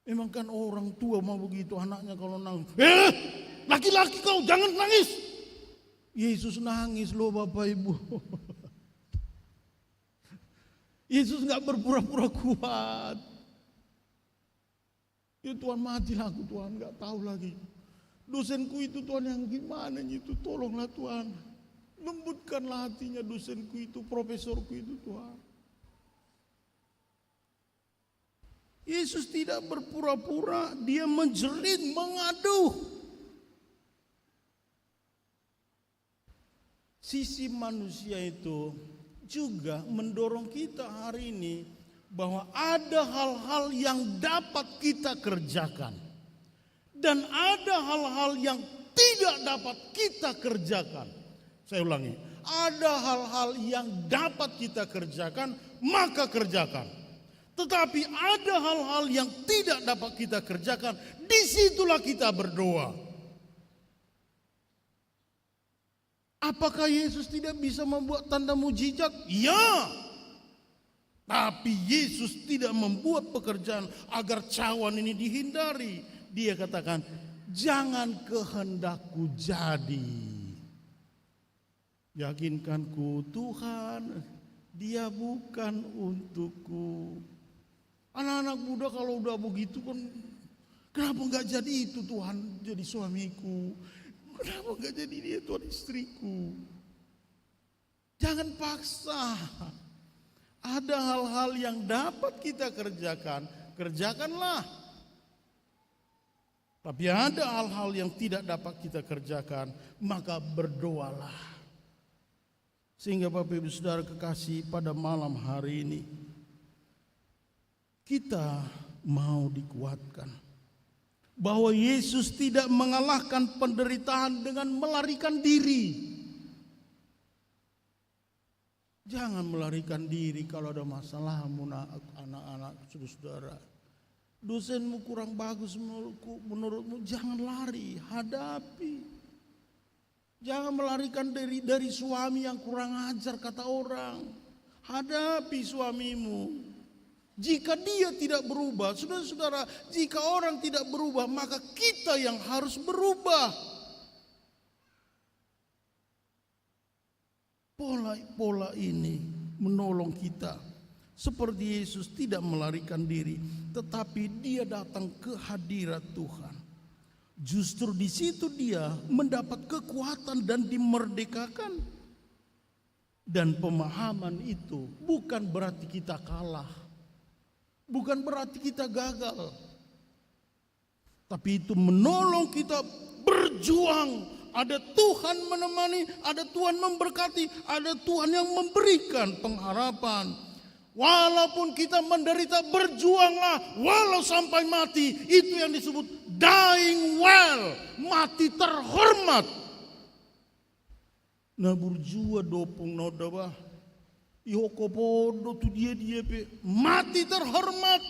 Memang kan orang tua mau begitu, anaknya kalau nangis, laki-laki kau jangan nangis. Yesus nangis loh Bapak Ibu. Yesus nggak berpura-pura kuat. Ya Tuhan, matilah aku Tuhan, nggak tahu lagi. Dosenku itu Tuhan yang gimana itu, tolonglah Tuhan. Lembutkanlah hatinya dosenku itu, profesorku itu Tuhan. Yesus tidak berpura-pura, dia menjerit, mengaduh. Sisi manusia itu juga mendorong kita hari ini bahwa ada hal-hal yang dapat kita kerjakan dan ada hal-hal yang tidak dapat kita kerjakan. Saya ulangi, ada hal-hal yang dapat kita kerjakan, maka kerjakan. Tetapi ada hal-hal yang tidak dapat kita kerjakan, disitulah kita berdoa. Apakah Yesus tidak bisa membuat tanda mujizat? Ya. Tapi Yesus tidak membuat pekerjaan agar cawan ini dihindari. Dia katakan, jangan kehendakku jadi. Yakinkanku Tuhan, dia bukan untukku. Anak-anak muda kalau udah begitu kan, kenapa enggak jadi itu Tuhan jadi suamiku? Kenapa enggak jadi dia Tuhan istriku? Jangan paksa. Ada hal-hal yang dapat kita kerjakan, kerjakanlah. Tapi ada hal-hal yang tidak dapat kita kerjakan, maka berdoalah. Sehingga Bapak Ibu Saudara kekasih, pada malam hari ini kita mau dikuatkan bahwa Yesus tidak mengalahkan penderitaan dengan melarikan diri. Jangan melarikan diri kalau ada masalah, anak-anak saudara. Dosenmu kurang bagus menurutmu, jangan lari, hadapi. Jangan melarikan diri dari suami yang kurang ajar kata orang. Hadapi suamimu. Jika dia tidak berubah, saudara-saudara, jika orang tidak berubah, maka kita yang harus berubah. Pola ini menolong kita. Seperti Yesus tidak melarikan diri, tetapi dia datang ke hadirat Tuhan. Justru di situ dia mendapat kekuatan dan dimerdekakan. Dan pemahaman itu bukan berarti kita kalah. Bukan berarti kita gagal. Tapi itu menolong kita berjuang. Ada Tuhan menemani, ada Tuhan memberkati, ada Tuhan yang memberikan pengharapan. Walaupun kita menderita, berjuanglah walau sampai mati. Itu yang disebut dying well, mati terhormat. Nah berjuang dopung nodabah. Yoko podo tu dia pe mati terhormat.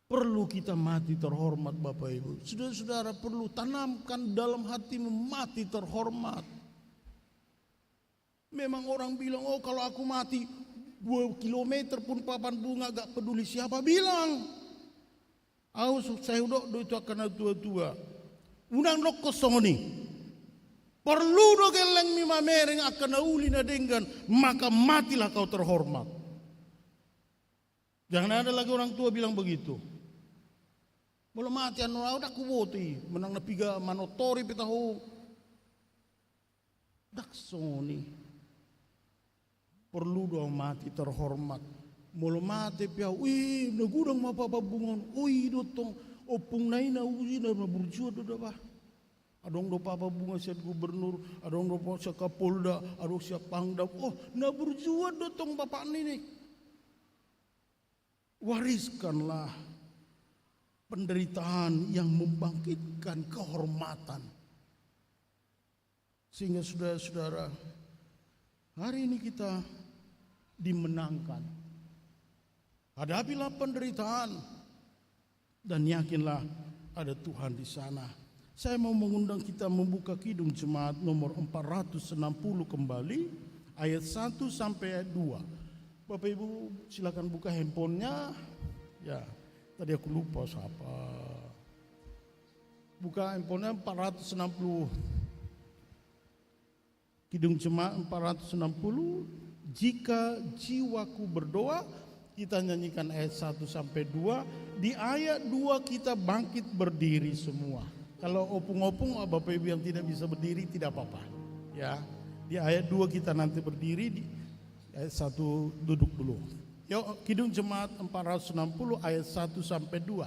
Perlu kita mati terhormat Bapak Ibu. Saudara-saudara perlu tanamkan dalam hatimu mati terhormat. Memang orang bilang, oh kalau aku mati 2 kilometer pun papan bunga gak peduli siapa bilang. Saya udah itu akan tua-tua. Unang nok kosong nih. Perlu do geleng mi mamereng akan nauli na denggan, maka matilah kau terhormat. Jangan ada lagi orang tua bilang begitu. Belum mati anu udah kuboti, menang na piga manotori pitahu. Daksoni. Perlu do mati terhormat. Mulu mati piau, wih nagudang mapapa bungon, oi dotong opung naina uji na burjua do bah. Adong do papa bunga siat gubernur, adong do siat kapolda, adong siat pangdam. Oh, na berjuang dotong bapak ini. Wariskanlah penderitaan yang membangkitkan kehormatan. Sehingga saudara-saudara, hari ini kita dimenangkan. Hadapilah penderitaan dan yakinlah ada Tuhan di sana. Saya mau mengundang kita membuka Kidung Jemaat nomor 460 kembali, ayat 1 sampai ayat 2. Bapak Ibu silakan buka handphonenya. Ya, tadi aku lupa siapa. Buka handphonenya 460. Kidung Jemaat 460. Jika jiwaku berdoa, kita nyanyikan ayat 1 sampai 2. Di ayat 2 kita bangkit berdiri semua. Kalau opung-opung Bapak Ibu yang tidak bisa berdiri tidak apa-apa. Ya. Di ayat 2 kita nanti berdiri, di ayat 1 duduk dulu. Yuk, Kidung Jemaat 460 ayat 1 sampai 2.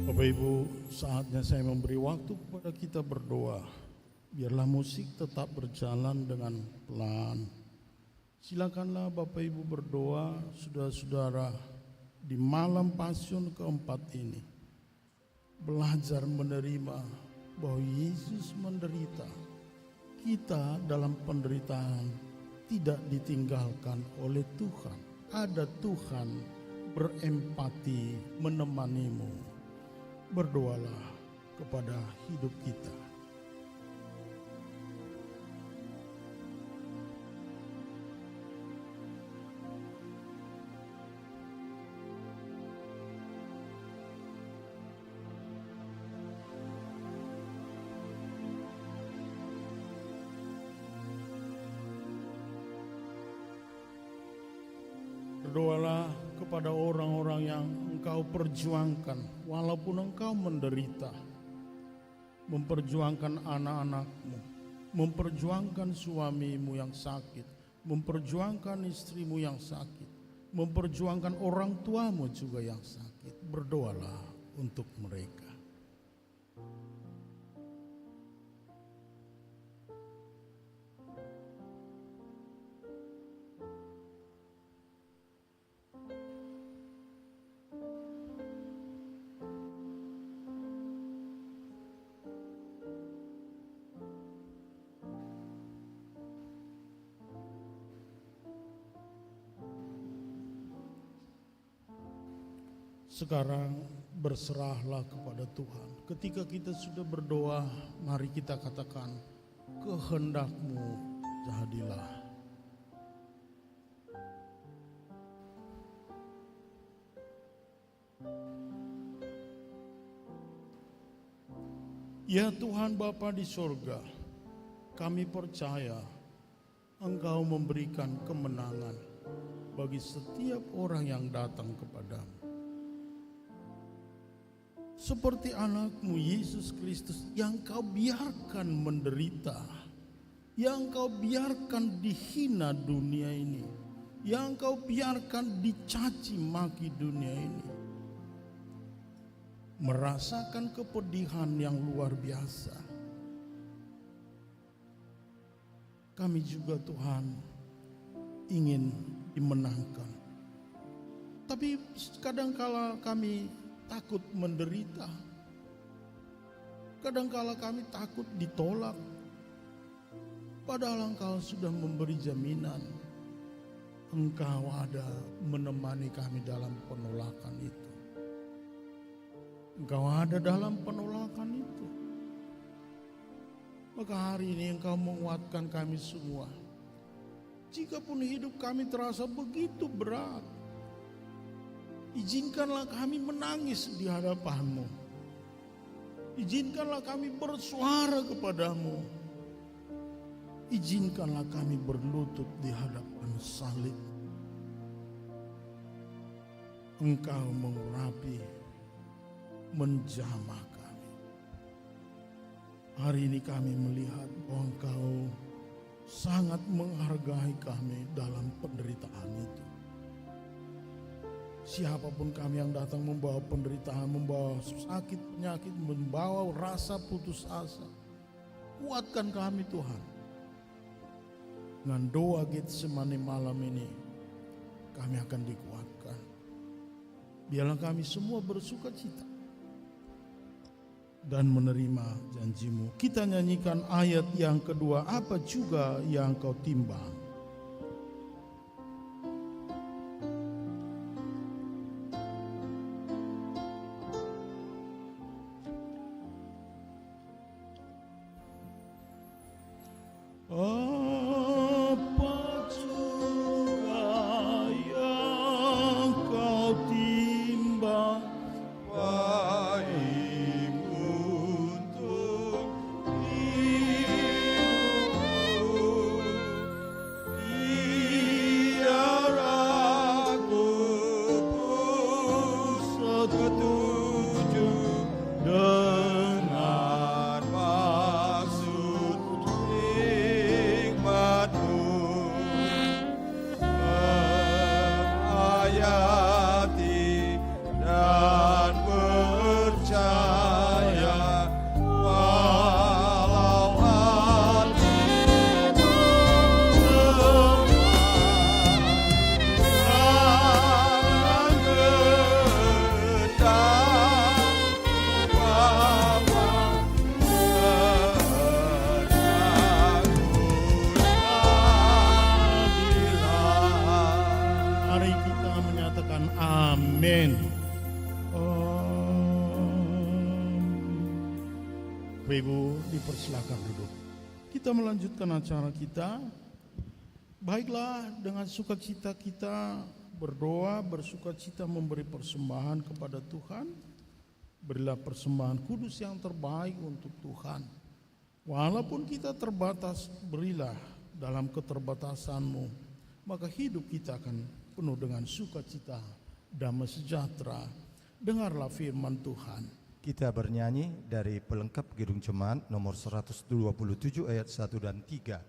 Bapak Ibu, saatnya saya memberi waktu kepada kita berdoa. Biarlah musik tetap berjalan dengan pelan. Silakanlah Bapak Ibu berdoa, saudara-saudara, di malam Pasion keempat ini. Belajar menerima bahwa Yesus menderita. Kita dalam penderitaan tidak ditinggalkan oleh Tuhan. Ada Tuhan berempati menemanimu. Berdoalah kepada hidup kita. Berdoalah kepada orang-orang yang engkau perjuangkan, walaupun engkau menderita. Memperjuangkan anak-anakmu, memperjuangkan suamimu yang sakit, memperjuangkan istrimu yang sakit, memperjuangkan orang tuamu juga yang sakit. Berdoalah untuk mereka. Sekarang berserahlah kepada Tuhan. Ketika kita sudah berdoa, mari kita katakan, kehendak-Mu jadilah. Ya Tuhan Bapa di sorga, kami percaya Engkau memberikan kemenangan bagi setiap orang yang datang kepadamu. Seperti anak-Mu Yesus Kristus yang Kau biarkan menderita, yang Kau biarkan dihina dunia ini, yang Kau biarkan dicaci maki dunia ini, merasakan kepedihan yang luar biasa. Kami juga Tuhan ingin dimenangkan. Tapi kadangkala kami takut menderita. Kadangkala kami takut ditolak. Padahal Engkau sudah memberi jaminan. Engkau ada menemani kami dalam penolakan itu. Engkau ada dalam penolakan itu. Maka hari ini Engkau menguatkan kami semua. Jikapun hidup kami terasa begitu berat, izinkanlah kami menangis di hadapan-Mu. Izinkanlah kami bersuara kepadamu. Izinkanlah kami berlutut di hadapan salib. Engkau mengurapi, menjamah kami. Hari ini kami melihat bahwa Engkau sangat menghargai kami dalam penderitaan itu. Siapapun kami yang datang membawa penderitaan, membawa sakit, penyakit, membawa rasa putus asa, kuatkan kami Tuhan. Dengan doa Getsemani malam ini, kami akan dikuatkan. Biarlah kami semua bersuka cita dan menerima janji-Mu. Kita nyanyikan ayat yang kedua, apa juga yang Kau timbang. Apa juga yang Kau timbang, baik untuk hidupku, biar aku pun setuju dengan maksud hikmat-Mu, menghayati dan percaya walau hatiku lemah, tangan kehendak Bapa, Mari kita menyatakan amin. Bapak Ibu, dipersilakan duduk. Kita melanjutkan acara kita. Baiklah, dengan sukacita kita berdoa, bersukacita memberi persembahan kepada Tuhan. Berilah persembahan kudus yang terbaik untuk Tuhan. Walaupun kita terbatas, berilah dalam keterbatasan-Mu, maka hidup kita akan penuh dengan sukacita, damai sejahtera. Dengarlah firman Tuhan. Kita bernyanyi dari pelengkap Gedung Jemaat nomor 127 ayat 1 dan 3.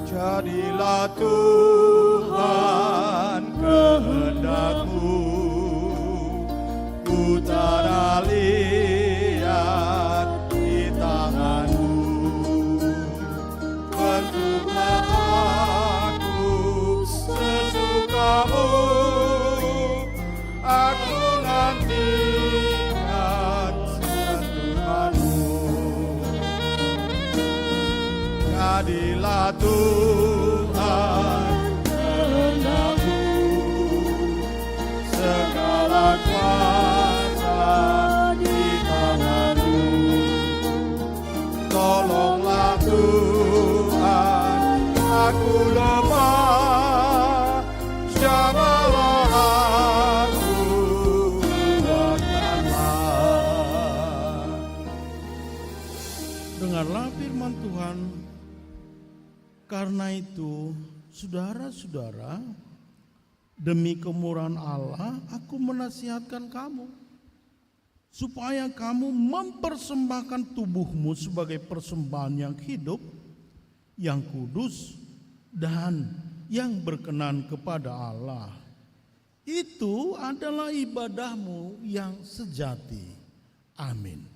Jadilah Tuhan kehendak-Mu, ku tanah liat di tangan-Mu. Bentuklah aku sesuka-Mu, aku nantikan sentuhan-Mu. jadilah Tuhan kehendak-Mu, segala kuasa di tangan-Mu. Tolonglah Tuhan, aku lemah, jamahlah aku, kuatkanlah. Dengarlah firman Tuhan. Karena itu, saudara-saudara, demi kemurahan Allah, aku menasihatkan kamu, supaya kamu mempersembahkan tubuhmu sebagai persembahan yang hidup, yang kudus, dan yang berkenan kepada Allah. Itu adalah ibadahmu yang sejati. Amin.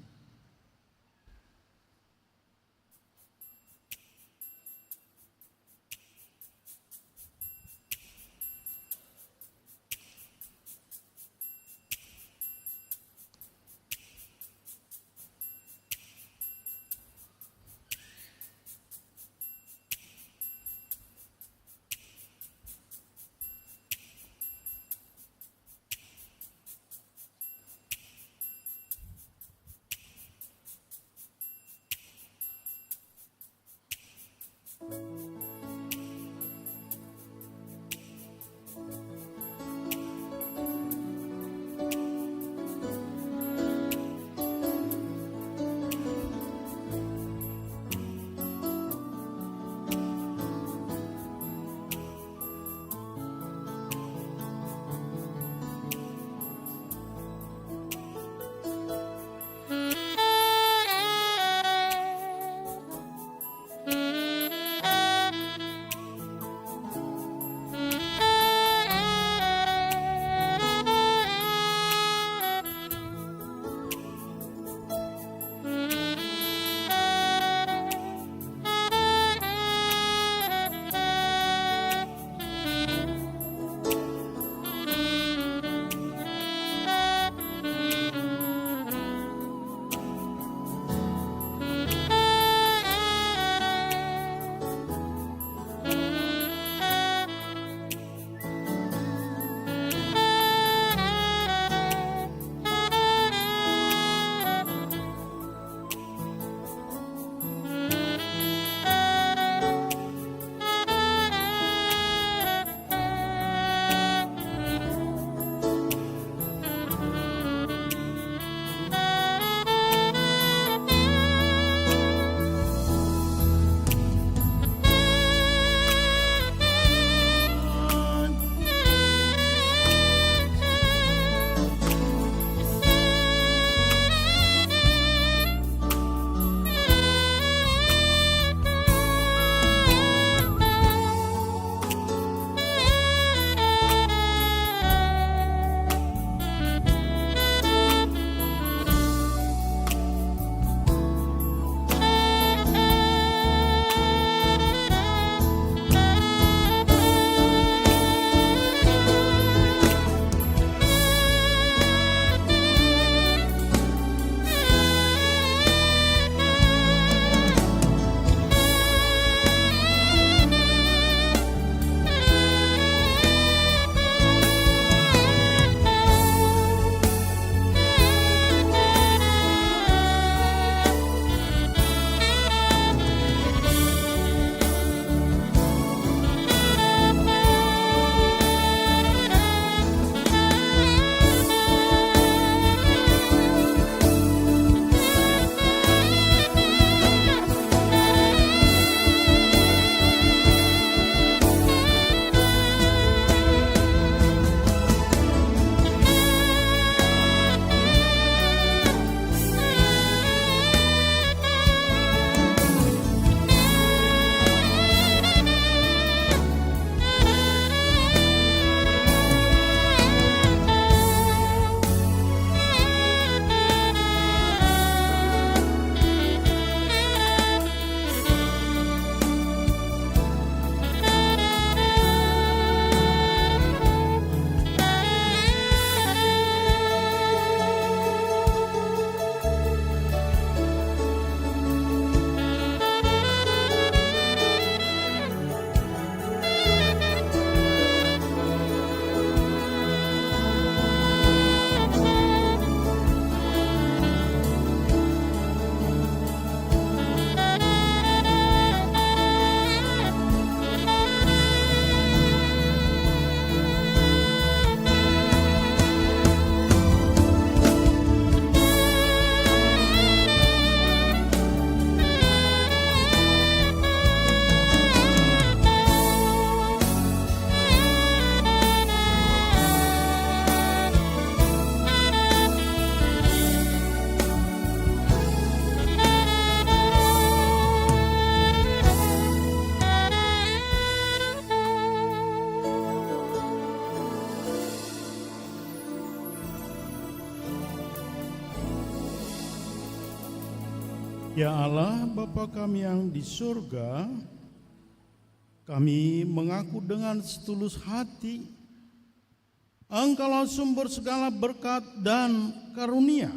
Ya Allah, Bapa kami yang di surga, kami mengaku dengan setulus hati, Engkaulah sumber segala berkat dan karunia.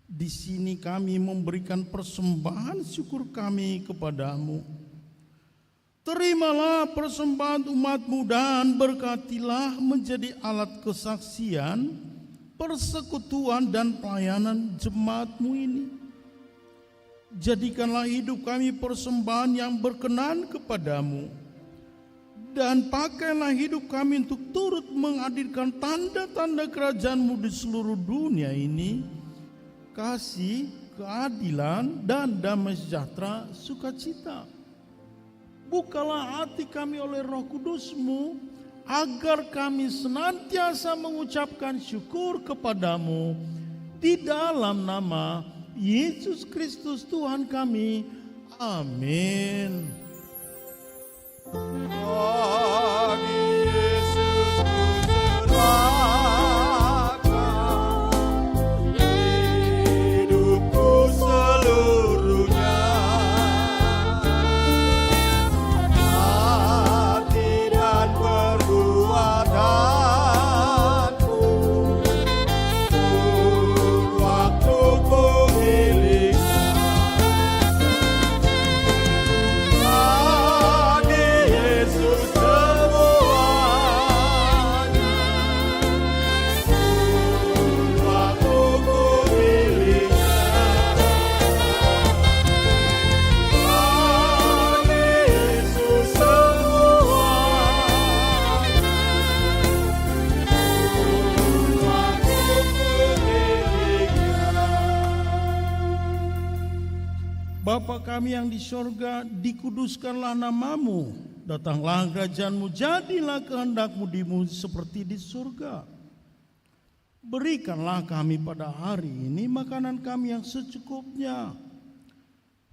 Di sini kami memberikan persembahan syukur kami kepadamu. Terimalah persembahan umat-Mu dan berkatilah menjadi alat kesaksian, persekutuan dan pelayanan jemaat-Mu ini. Jadikanlah hidup kami persembahan yang berkenan kepadamu, dan pakailah hidup kami untuk turut menghadirkan tanda-tanda kerajaan-Mu di seluruh dunia ini, kasih, keadilan, dan damai sejahtera, sukacita. Bukalah hati kami oleh Roh Kudus-Mu, agar kami senantiasa mengucapkan syukur kepadamu di dalam nama Yesus Kristus Tuhan kami. Amin. Bagi Yesus ku serahkan hidupku seluruhnya, hati dan perbuatanku, waktuku miliknya. Bagi Yesus semuanya, waktuku miliknya. Bagi Yesus semuanya, waktuku miliknya. Bapa kami yang di sorga, dikuduskanlah namamu, datanglah kerajaan-Mu, jadilah kehendak-Mu di bumi seperti di surga. Berikanlah kami pada hari ini makanan kami yang secukupnya,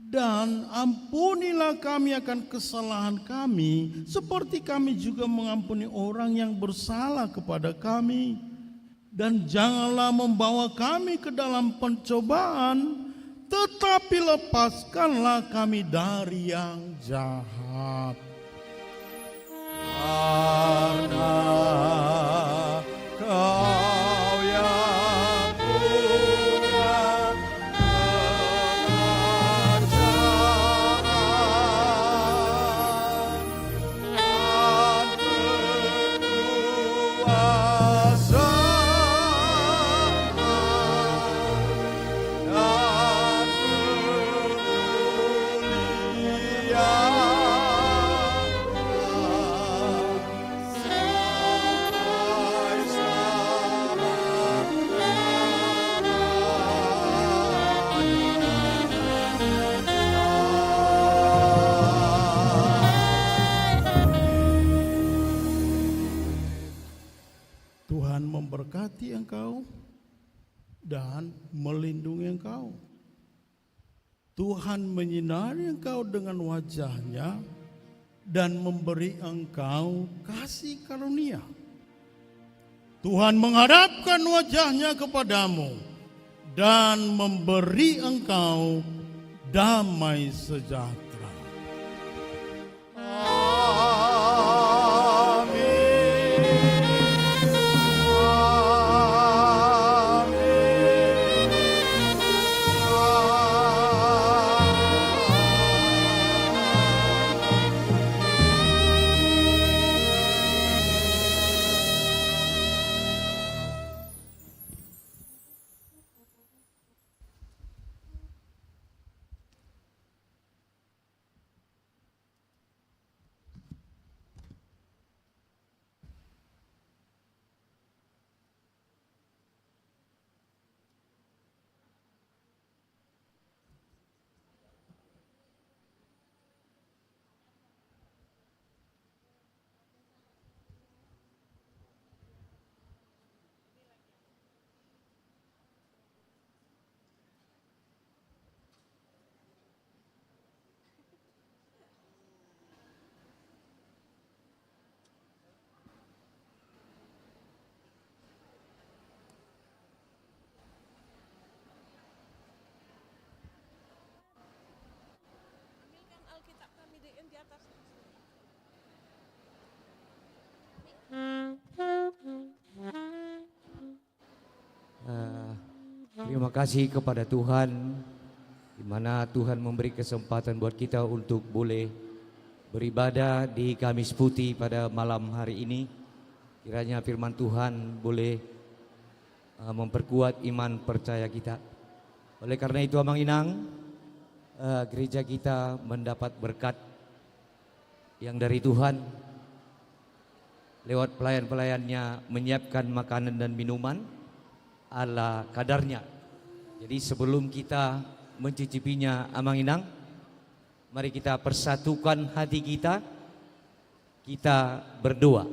dan ampunilah kami akan kesalahan kami, seperti kami juga mengampuni orang yang bersalah kepada kami. Dan janganlah membawa kami ke dalam pencobaan, tetapi lepaskanlah kami dari yang jahat. Karena Kau yang punya kerajaan dan kekuasaan dan Tuhan memberkati engkau dan melindungi engkau. Tuhan menyinari engkau dengan wajah-Nya dan memberi engkau kasih karunia. Tuhan menghadapkan wajah-Nya kepadamu dan memberi engkau damai sejahtera. Terima kasih kepada Tuhan, di mana Tuhan memberi kesempatan buat kita untuk boleh beribadah di Kamis Putih pada malam hari ini. Kiranya firman Tuhan boleh memperkuat iman percaya kita. Oleh karena itu Amang Inang, gereja kita mendapat berkat yang dari Tuhan lewat pelayan-pelayannya menyiapkan makanan dan minuman ala kadarnya. Jadi sebelum kita mencicipinya Amang Inang, mari kita persatukan hati kita, kita berdoa.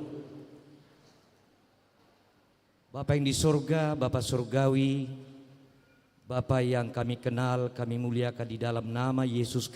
Bapa yang di surga, Bapa surgawi, Bapa yang kami kenal, kami muliakan di dalam nama Yesus Kristus.